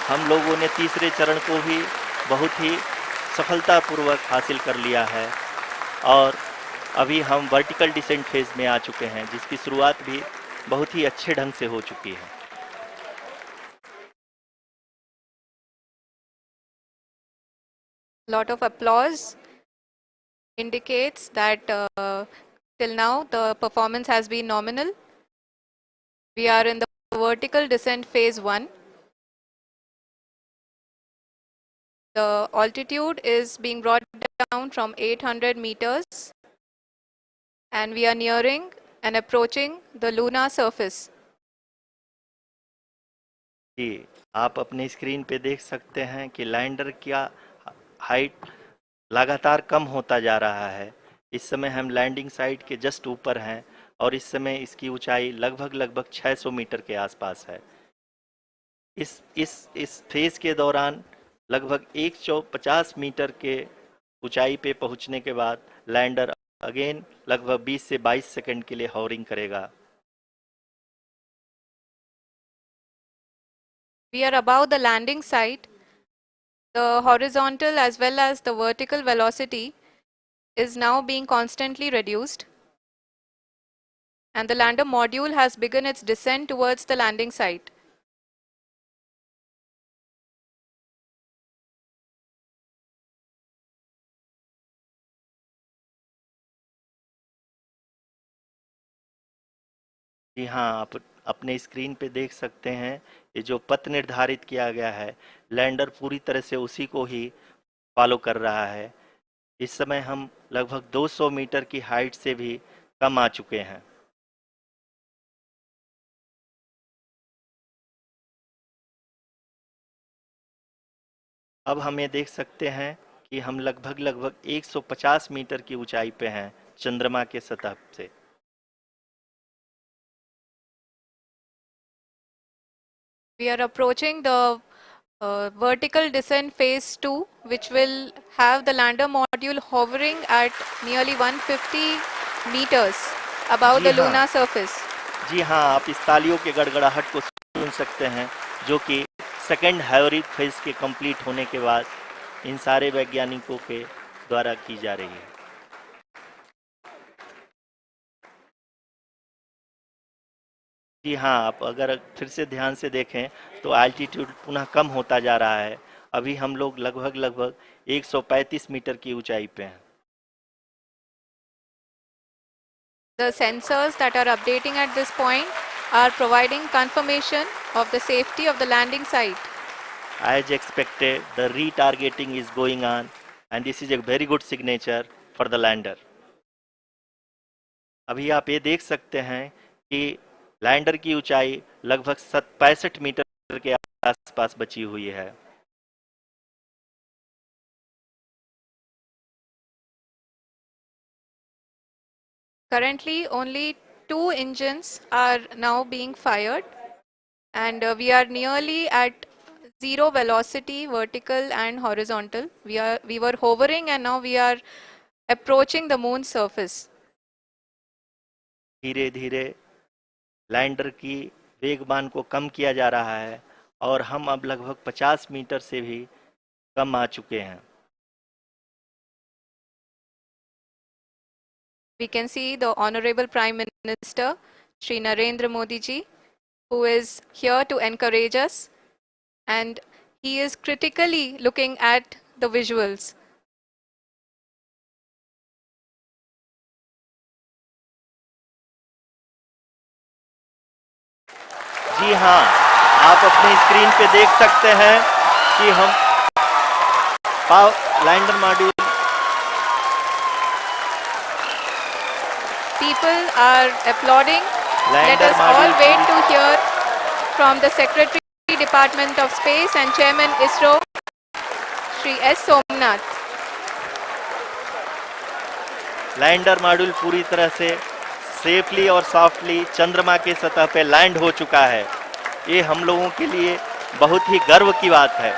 हम लोगों ने तीसरे चरण को भी बहुत ही सफलतापूर्वक हासिल कर लिया है और अभी हम वर्टिकल डिसेंट फेज में आ चुके हैं, जिसकी शुरुआत भी बहुत ही अच्छे ढंग से हो चुकी है। Lot of applause indicates that till now the performance has been nominal. We are in the vertical descent phase 1. The altitude is being brought down from 800 meters, and we are nearing and approaching the lunar surface. जी, आप अपनी screen पे देख सकते हैं कि lander का height लगातार कम होता जा रहा है। इस समय हम लैंडिंग साइट के जस्ट ऊपर हैं और इस समय इसकी ऊंचाई लगभग लगभग 600 मीटर के आसपास है। इस फेज के दौरान लगभग 150 मीटर के ऊंचाई पे पहुंचने के बाद लैंडर अगेन लगभग 20 से 22 सेकंड के लिए हॉवरिंग करेगा। We are above the landing site, The horizontal as well as the vertical velocity is now being constantly reduced, and the lander module has begun its descent towards the landing site. जी हाँ, आप अपने screen पे देख सकते हैं, ये जो पथ निर्धारित किया गया है, लैंडर पूरी तरह से उसी को ही फॉलो कर रहा है। इस समय हम लगभग 200 मीटर की हाइट से भी कम आ चुके हैं। अब हम ये देख सकते हैं कि हम लगभग 150 मीटर की ऊंचाई पे हैं चंद्रमा के सतह से। We are approaching the vertical descent phase 2, which will have the lander module hovering at nearly 150 meters above ji the हाँ, lunar surface. जी हाँ, आप इस तालियों के गड़गड़ाहट को सुन सकते हैं, जो कि सेकंड हैवरिक फेज के कंप्लीट होने के बाद इन सारे वैज्ञानिकों के द्वारा की जा रही है। जी हाँ, आप अगर फिर से ध्यान से देखें तो एल्टीट्यूड पुनः कम होता जा रहा है। अभी हम लोग लगभग 135 मीटर की ऊंचाई पे हैं। The sensors that are updating at this point are providing confirmation of the safety of the landing site. As expected, the retargeting is going on, and this is a very good signature for the lander. अभी आप ये देख सकते हैं कि lander की ऊंचाई लगभग 65 मीटर के आसपास बची हुई है। Currently, only 2 engines are now being fired, and we are nearly at zero velocity, vertical and horizontal. We were hovering, and now we are approaching the moon's surface. धीरे धीरे लैंडर की वेगमान को कम किया जा रहा है और हम अब लगभग 50 मीटर से भी कम आ चुके हैं। We can see the Honorable Prime Minister, Shri Narendra Modi ji, who is here to encourage us, and he is critically looking at the visuals. जी हाँ, आप अपनी स्क्रीन पे देख सकते हैं कि हम lander module People are applauding. Let lander us all module wait to hear from the Secretary, Department of Space and Chairman ISRO, Shri S. Somnath. Lander module पूरी तरह से सेफली और सॉफ्टली चंद्रमा के सतह पे लैंड हो चुका है। ये हम लोगों के लिए बहुत ही गर्व की बात है।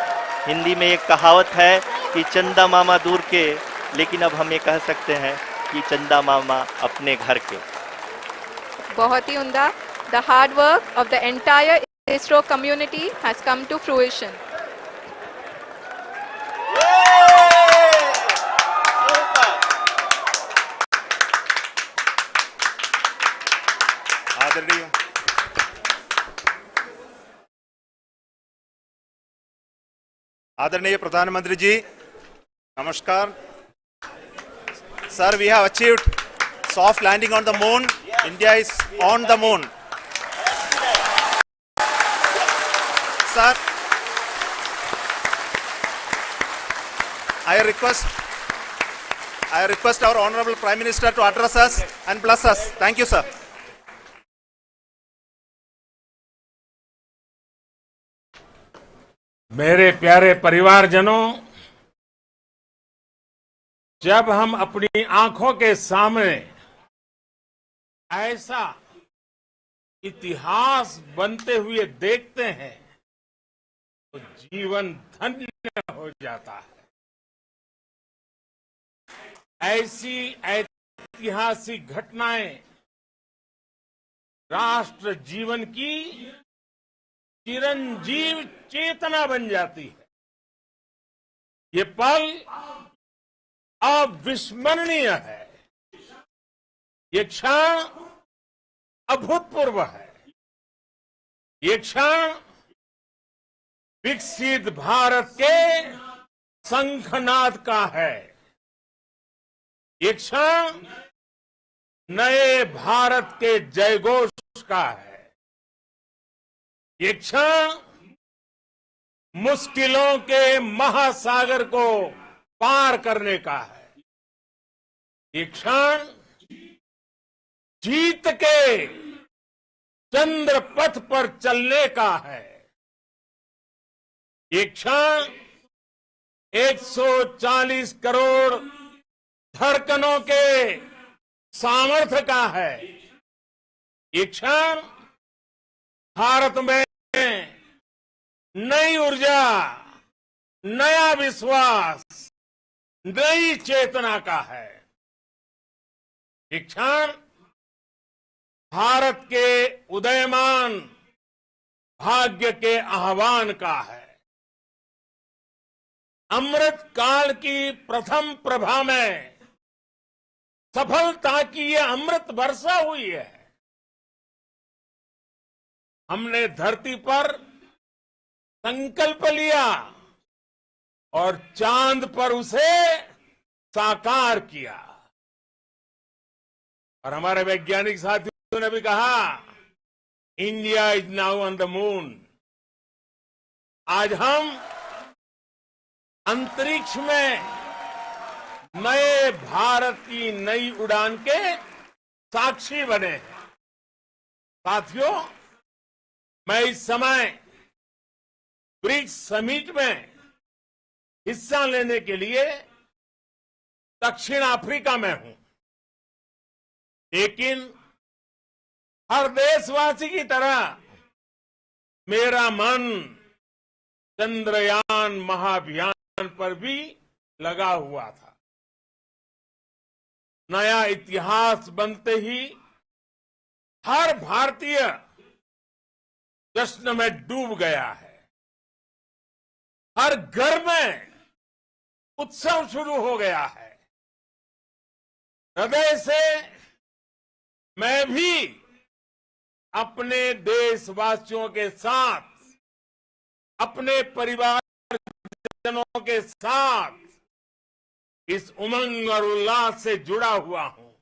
हिंदी में एक कहावत है कि चंदा मामा दूर के, लेकिन अब हम ये कह सकते हैं कि चंदा मामा अपने घर के। बहुत ही उम्दा. The hard work of the entire ISRO community has come to fruition. आदरणीय आदरणीय प्रधानमंत्री जी, नमस्कार sir. We have achieved soft landing on the moon. India is on the moon. Sir, I request our Honorable Prime Minister to address us and bless us. Thank you, sir. मेरे प्यारे परिवारजनों, जब हम अपनी आंखों के सामने ऐसा इतिहास बनते हुए देखते हैं तो जीवन धन्य हो जाता है। ऐसी ऐतिहासिक घटनाएं राष्ट्र जीवन की चिरंजीव चेतना बन जाती है। ये पल अविस्मरणीय है। ये क्षण अभूतपूर्व है। ये क्षण विकसित भारत के शंखनाद का है। ये क्षण नए भारत के जयघोष का है। ये क्षण मुश्किलों के महासागर को पार करने का है। ये क्षण जीत के चंद्र पथ पर चलने का है। ये क्षण 140 करोड़ धड़कनों के सामर्थ्य का है। ये क्षण भारत में नई ऊर्जा, नया विश्वास, नई चेतना का है। ये क्षण भारत के उदयमान भाग्य के आह्वान का है। अमृत काल की प्रथम प्रभा में सफलता की ये अमृत वर्षा हुई है। हमने धरती पर संकल्प लिया और चांद पर उसे साकार किया। और हमारे वैज्ञानिक साथियों ने भी कहा, India is now on the moon. आज हम अंतरिक्ष में नए भारत की नई उड़ान के साक्षी बने हैं। साथियों, मैं इस समय ब्रिक्स समिट में हिस्सा लेने के लिए दक्षिण अफ्रीका में हूं, लेकिन हर देशवासी की तरह मेरा मन चंद्रयान महाअभियान पर भी लगा हुआ था। नया इतिहास बनते ही हर भारतीय जश्न में डूब गया है। हर घर में उत्सव शुरू हो गया है। हृदय से मैं भी अपने देशवासियों के साथ, अपने परिवारजनों के साथ इस उमंग और उल्लास से जुड़ा हुआ हूं।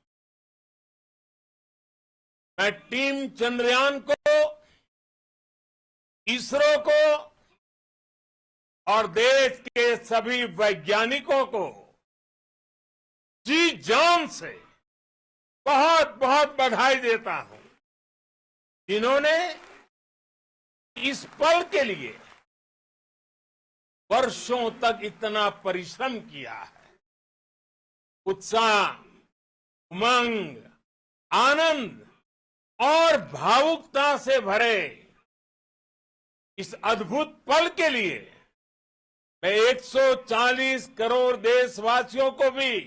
मैं टीम चंद्रयान को, इसरो को और देश के सभी वैज्ञानिकों को जी जान से बहुत बहुत बधाई देता हूं, जिन्होंने इस पल के लिए वर्षों तक इतना परिश्रम किया है। उत्साह, उमंग, आनंद और भावुकता से भरे इस अद्भुत पल के लिए मैं 140 करोड़ देशवासियों को भी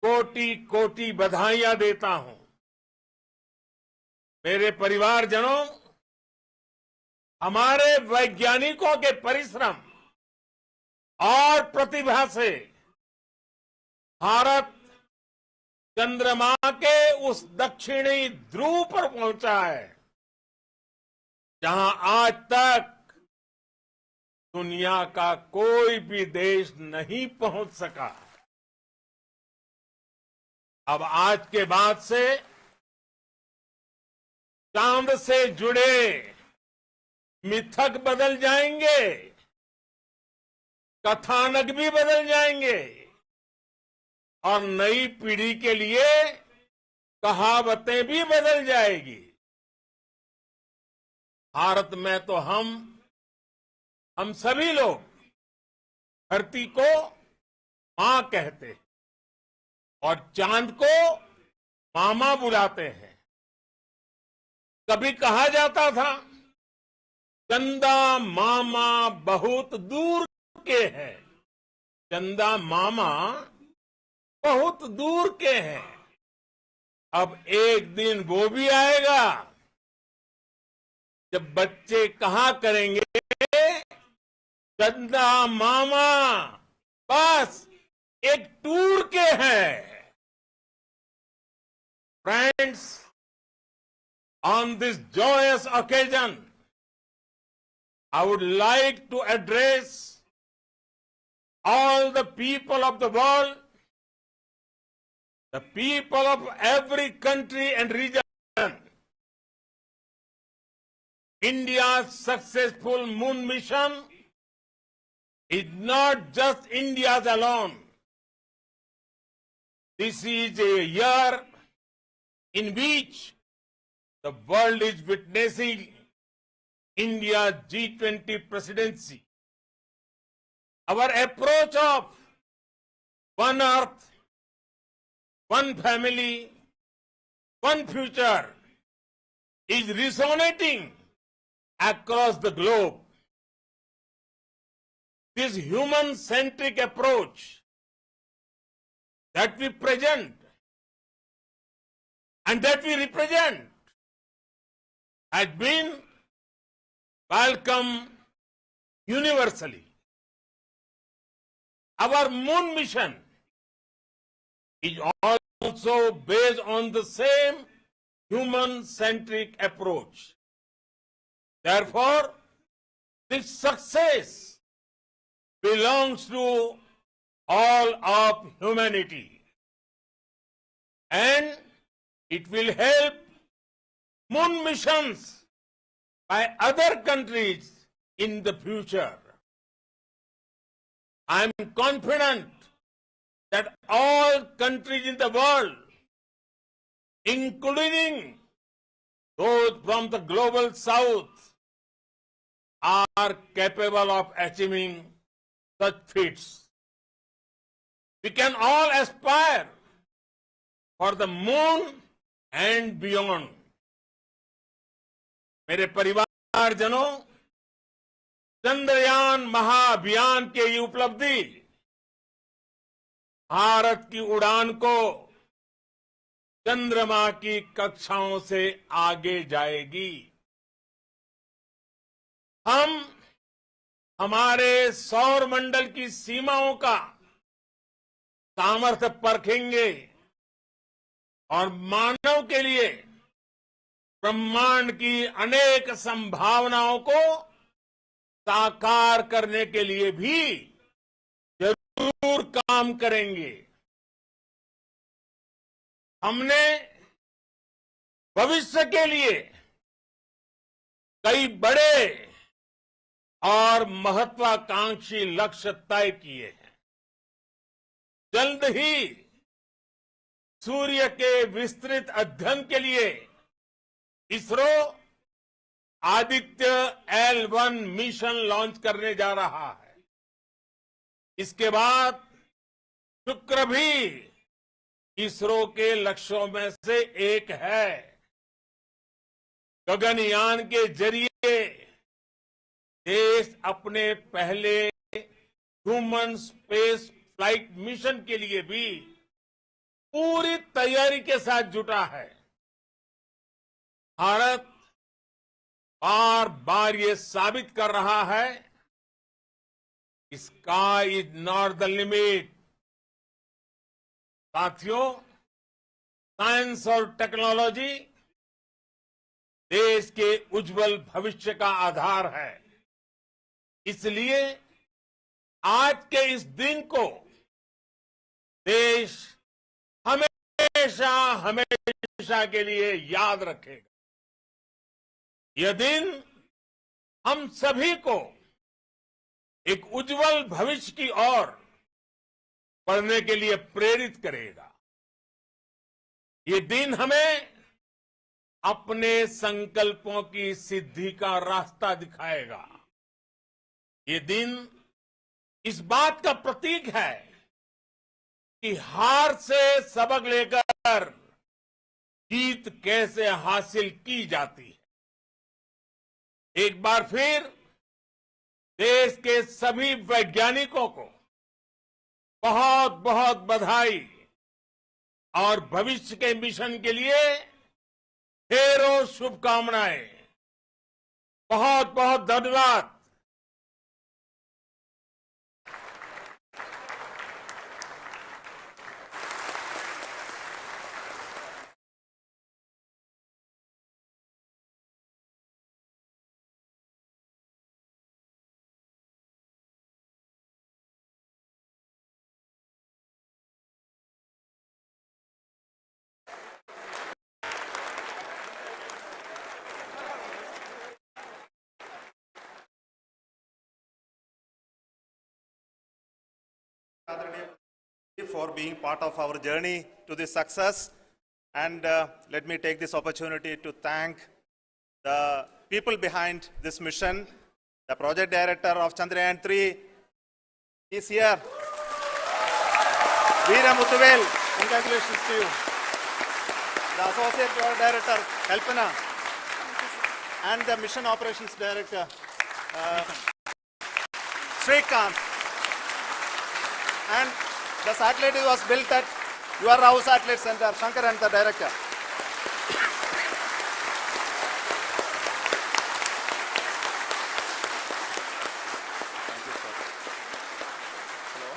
कोटि कोटि बधाइयां देता हूं। मेरे परिवारजनों, हमारे वैज्ञानिकों के परिश्रम और प्रतिभा से भारत चंद्रमा के उस दक्षिणी ध्रुव पर पहुंचा है, जहां आज तक दुनिया का कोई भी देश नहीं पहुंच सका। अब आज के बाद से चांद से जुड़े मिथक बदल जाएंगे, कथानक भी बदल जाएंगे और नई पीढ़ी के लिए कहावतें भी बदल जाएगी। भारत में तो हम सभी लोग धरती को मां कहते हैं और चांद को मामा बुलाते हैं। कभी कहा जाता था, चंदा मामा बहुत दूर के हैं। चंदा मामा बहुत दूर के हैं। अब एक दिन वो भी आएगा जब बच्चे कहा करेंगे, चंदा मामा बस एक टूर के हैं. Friends, on this joyous occasion, I would like to address all the people of the world, the people of every country and region. India's successful moon mission is not just India's alone. This is a year in which the world is witnessing India's G20 presidency. Our approach of one earth, one family, one future is resonating across the globe. This human-centric approach that we present and that we represent has been welcomed universally. Our moon mission is also based on the same human-centric approach. Therefore, this success belongs to all of humanity, and it will help moon missions by other countries in the future. I am confident that all countries in the world, including those from the global south, are capable of achieving such feats. We can all aspire for the moon and beyond. मेरे परिवारजनों, चंद्रयान महाअभियान के ये उपलब्धि भारत की उड़ान को चंद्रमा की कक्षाओं से आगे जाएगी. हम हमारे सौर मंडल की सीमाओं का सामर्थ्य परखेंगे और मानव के लिए ब्रह्मांड की अनेक संभावनाओं को साकार करने के लिए भी जरूर काम करेंगे. हमने भविष्य के लिए कई बड़े और महत्वाकांक्षी लक्ष्य तय किए हैं. जल्द ही सूर्य के विस्तृत अध्ययन के लिए ISRO Aditya L1 mission launch करने जा रहा है. इसके बाद शुक्र भी इसरो के लक्ष्यों में से एक है. गगनयान के जरिए देश अपने पहले ह्यूमन स्पेस फ्लाइट मिशन के लिए भी पूरी तैयारी के साथ जुटा है. भारत बार बार ये साबित कर रहा है sky is not the limit. साथियों, साइंस और टेक्नोलॉजी देश के उज्जवल भविष्य का आधार है. इसलिए आज के इस दिन को देश हमेशा हमेशा के लिए याद रखेगा. यह दिन हम सभी को एक उज्जवल भविष्य की ओर बढ़ने के लिए प्रेरित करेगा. ये दिन हमें अपने संकल्पों की सिद्धि का रास्ता दिखाएगा. ये दिन इस बात का प्रतीक है कि हार से सबक लेकर जीत कैसे हासिल की जाती है. एक बार फिर देश के सभी वैज्ञानिकों को बहुत बहुत बधाई और भविष्य के मिशन के लिए ढेरों शुभकामनाएं. बहुत बहुत धन्यवाद. for being part of our journey to this success. And let me take this opportunity to thank the people behind this mission. The project director of Chandrayaan-3 is here. Veera Muthuvel, congratulations to you. The associate project director, Kalpana, and the mission operations director, Srikanth. And the satellite was built at your house satellite center, Shankaran, the director. Thank you, sir. Hello.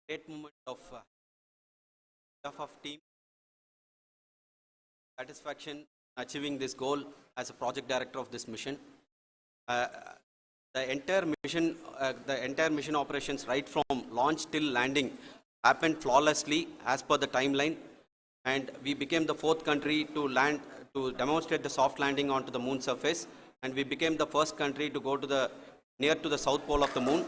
Great moment of staff of team satisfaction achieving this goal as a project director of this mission. The entire mission operations right from launch till landing happened flawlessly as per the timeline, and we became the 4th country to land to demonstrate the soft landing onto the moon surface, and we became the first country to go to near to the south pole of the moon.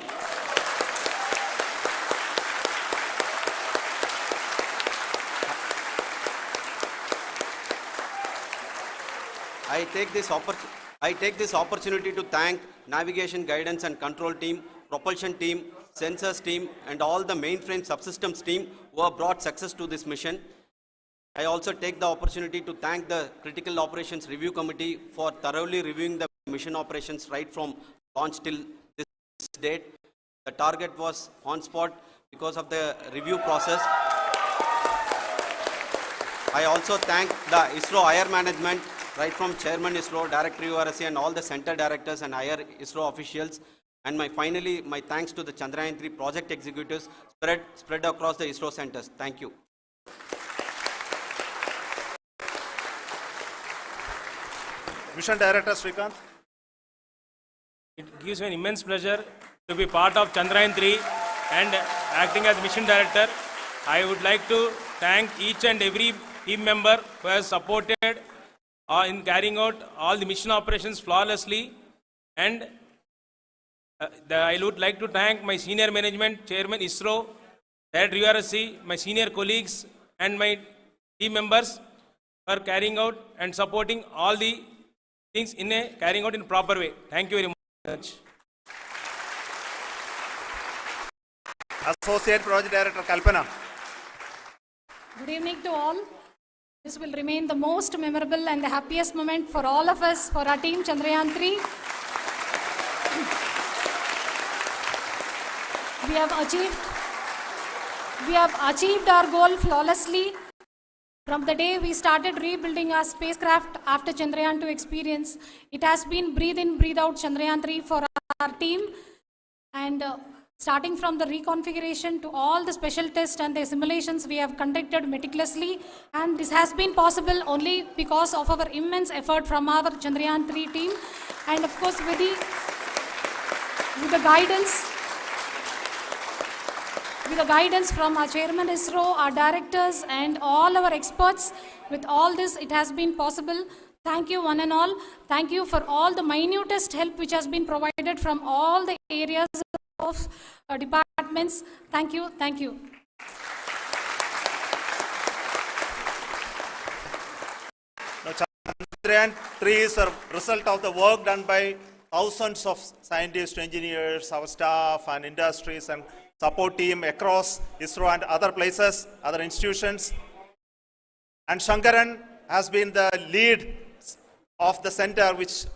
I take this opportunity to thank navigation, guidance and control team, propulsion team, sensors team and all the mainframe subsystems team who have brought success to this mission. I also take the opportunity to thank the Critical Operations Review Committee for thoroughly reviewing the mission operations right from launch till this date. The target was on spot because of the review process. I also thank the ISRO higher management, right from Chairman ISRO, Director URSC and all the center directors and higher ISRO officials. And finally, my thanks to the Chandrayaan-3 project executives spread across the ISRO centers. Thank you. Mission Director Srikanth. It gives me an immense pleasure to be part of Chandrayaan-3 and acting as mission director. I would like to thank each and every team member who has supported in carrying out all the mission operations flawlessly, and I would like to thank my senior management, Chairman ISRO, Director URSC, my senior colleagues and my team members for carrying out and supporting all the things carrying out in a proper way. Thank you very much. Associate Project Director Kalpana. Good evening to all. This will remain the most memorable and the happiest moment for all of us, for our team Chandrayaan-3. We have achieved our goal flawlessly. From the day we started rebuilding our spacecraft after Chandrayaan-2 experience, it has been breathe in, breathe out Chandrayaan-3 for our team. And starting from the reconfiguration to all the special tests and the simulations we have conducted meticulously, and this has been possible only because of our immense effort from our Chandrayaan-3 team, and of course with the guidance from our Chairman ISRO, our directors and all our experts. With all this, it has been possible. Thank you one and all. Thank you for all the minutest help which has been provided from all the areas of departments. Thank you. Thank you. Now, Chandrayaan-3 is a result of the work done by thousands of scientists, engineers, our staff and industries and support team across ISRO and other places, other institutions. And Shankaran has been the lead of the center which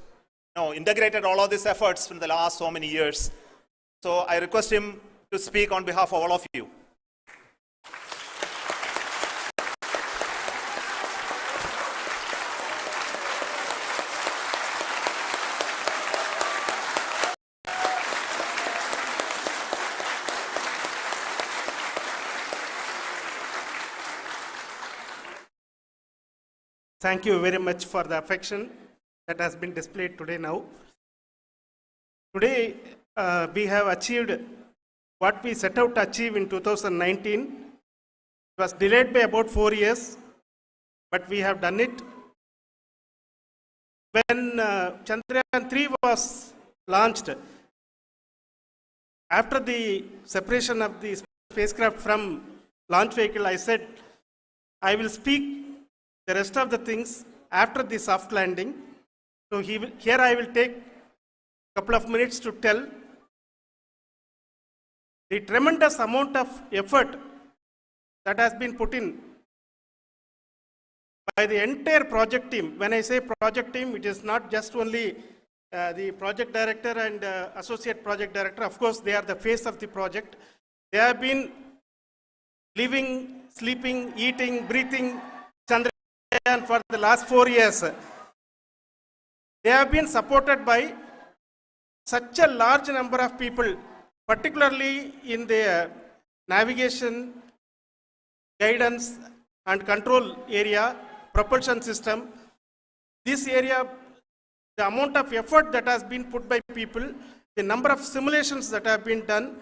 integrated all of these efforts in the last so many years. So I request him to speak on behalf of all of you. Thank you very much for the affection that has been displayed today now. Today, we have achieved what we set out to achieve in 2019. It was delayed by about 4 years, but we have done it. when Chandrayaan-3 was launched, after the separation of the spacecraft from launch vehicle, I said, I will speak the rest of the things after the soft landing. So here I will take a couple of minutes to tell the tremendous amount of effort that has been put in by the entire project team. When I say project team, it is not just only the project director and associate project director. Of course, they are the face of the project. They have been living, sleeping, eating, breathing Chandrayaan for the last 4 years. They have been supported by such a large number of people, particularly in the navigation, guidance and control area, propulsion system. This area, the amount of effort that has been put by people, the number of simulations that have been done,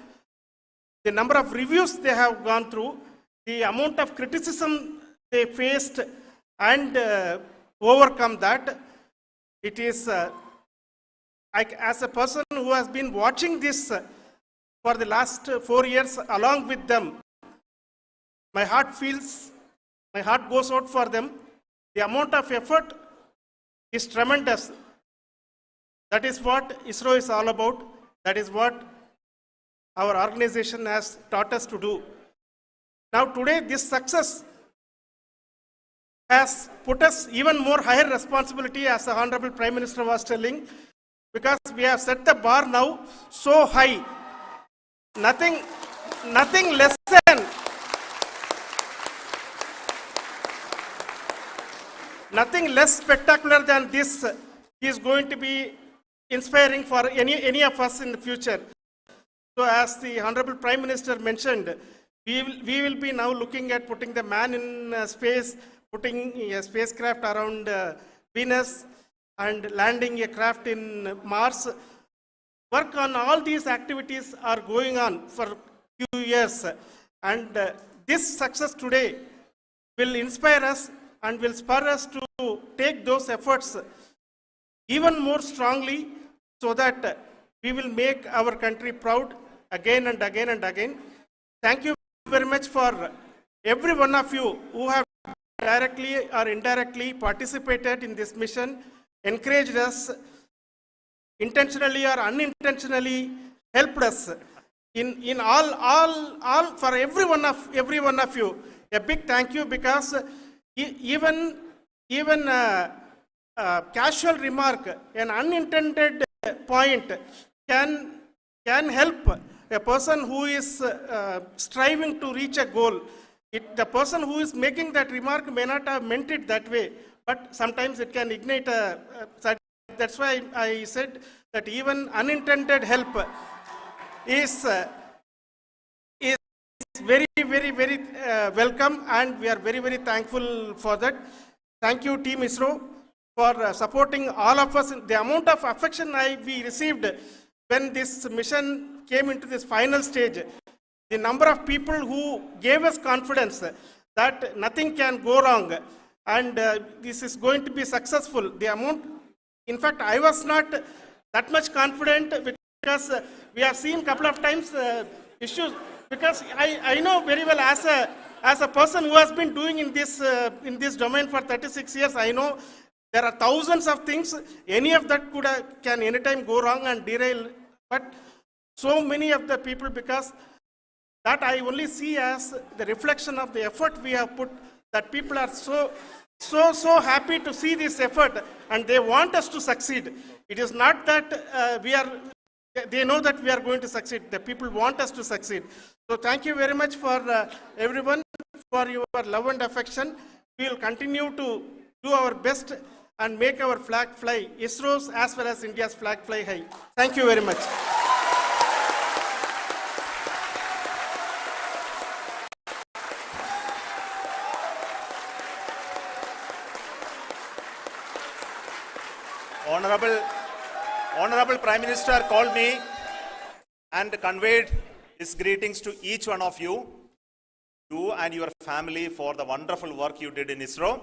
the number of reviews they have gone through, the amount of criticism they faced and overcome that. It is, as a person who has been watching this for the last 4 years along with them, my heart goes out for them. The amount of effort is tremendous. That is what ISRO is all about. That is what our organization has taught us to do. Now today, this success has put us even more higher responsibility, as the Honorable Prime Minister was telling, because we have set the bar now so high. Nothing less than nothing less spectacular than this is going to be inspiring for any of us in the future. So as the Honorable Prime Minister mentioned, we will be now looking at putting the man in space, putting a spacecraft around Venus and landing a craft in Mars. Work on all these activities are going on for a few years. And this success today will inspire us and will spur us to take those efforts even more strongly, so that we will make our country proud again and again and again. Thank you very much for every one of you who have directly or indirectly participated in this mission, encouraged us, intentionally or unintentionally helped us in all for every one of you. A big thank you, because even casual remark, an unintended point can help a person who is striving to reach a goal. The person who is making that remark may not have meant it that way, but sometimes it can ignite that's why I said that even unintended help is very, very, very welcome, and we are very, very thankful for that. Thank you, Team ISRO, for supporting all of us. The amount of affection we received when this mission came into this final stage, the number of people who gave us confidence that nothing can go wrong and this is going to be successful. The amount, in fact, I was not that much confident, because we have seen a couple of times issues. Because I know very well, as a person who has been doing in this domain for 36 years, I know there are thousands of things. Any of that can anytime go wrong and derail. But so many of the people, because that I only see as the reflection of the effort we have put, that people are so happy to see this effort and they want us to succeed. It is not that they know that we are going to succeed. The people want us to succeed. So thank you very much for everyone, for your love and affection. We will continue to do our best and make our flag fly, ISRO's as well as India's flag fly high. Thank you very much. Honorable Prime Minister called me and conveyed his greetings to each one of you and your family for the wonderful work you did in ISRO.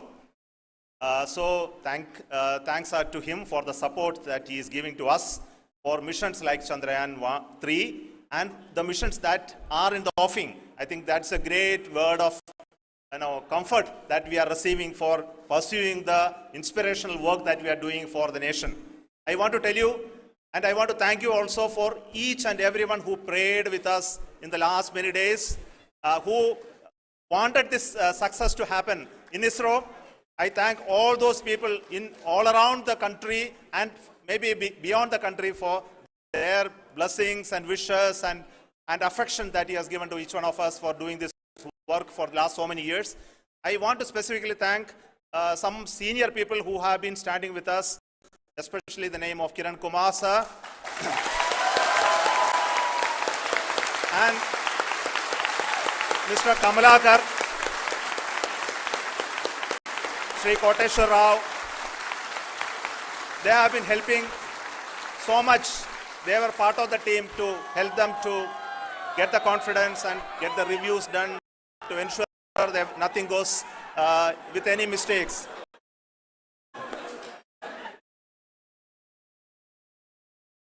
Thanks are to him for the support that he is giving to us for missions like Chandrayaan-3 and the missions that are in the offing. I think that's a great word of comfort that we are receiving for pursuing the inspirational work that we are doing for the nation. I want to tell you, and I want to thank you also for each and everyone who prayed with us in the last many days, who wanted this success to happen in ISRO. I thank all those people in all around the country and maybe beyond the country for their blessings and wishes and affection that he has given to each one of us for doing this work for the last so many years. I want to specifically thank some senior people who have been standing with us, especially the name of Kiran Kumar sir and Mr. Kamalakar, Sri Koteshwar Rao. They have been helping so much. They were part of the team to help them to get the confidence and get the reviews done to ensure that nothing goes with any mistakes.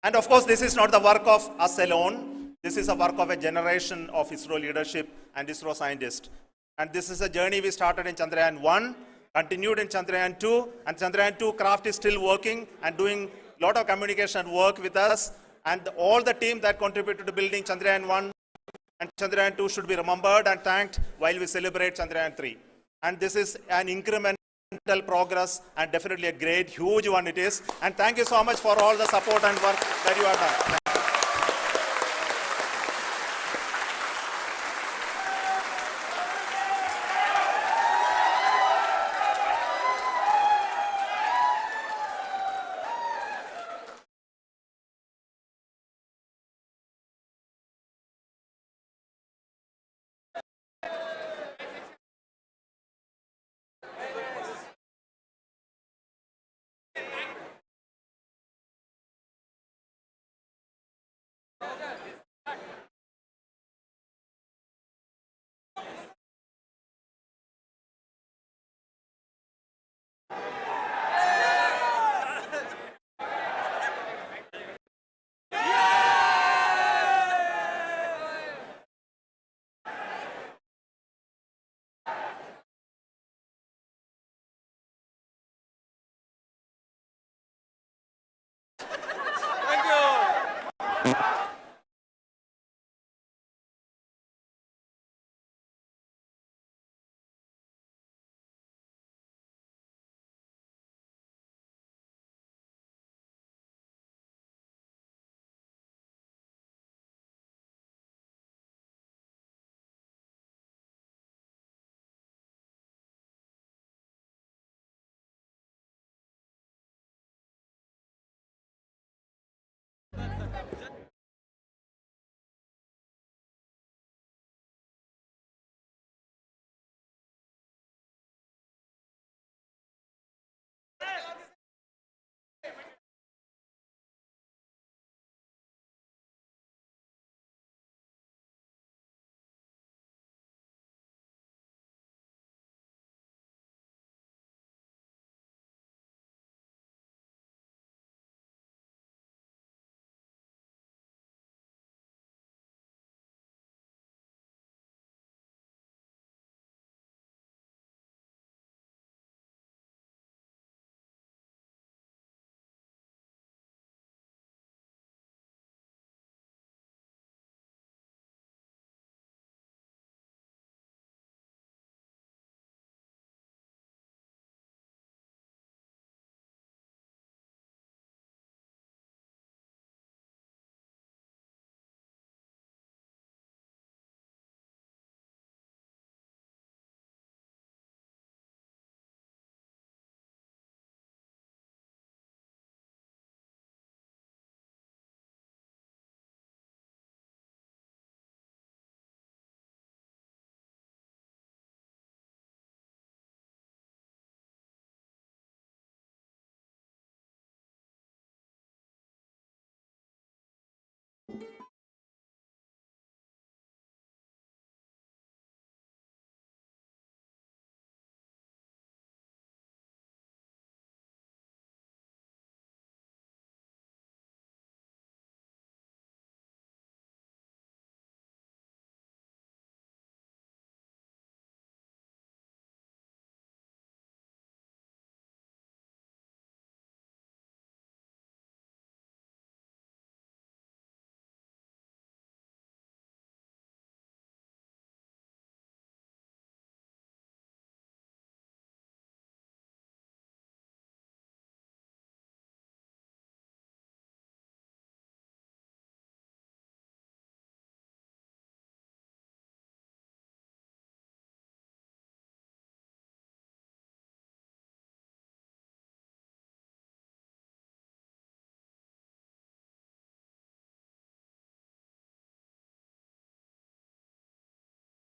And of course, this is not the work of us alone. This is a work of a generation of ISRO leadership and ISRO scientists. And this is a journey we started in Chandrayaan-1, continued in Chandrayaan-2, and Chandrayaan-2 craft is still working and doing a lot of communication work with us. And all the team that contributed to building Chandrayaan-1 and Chandrayaan-2 should be remembered and thanked while we celebrate Chandrayaan-3. And this is an incremental progress and definitely a great, huge one it is. And thank you so much for all the support and work that you have done.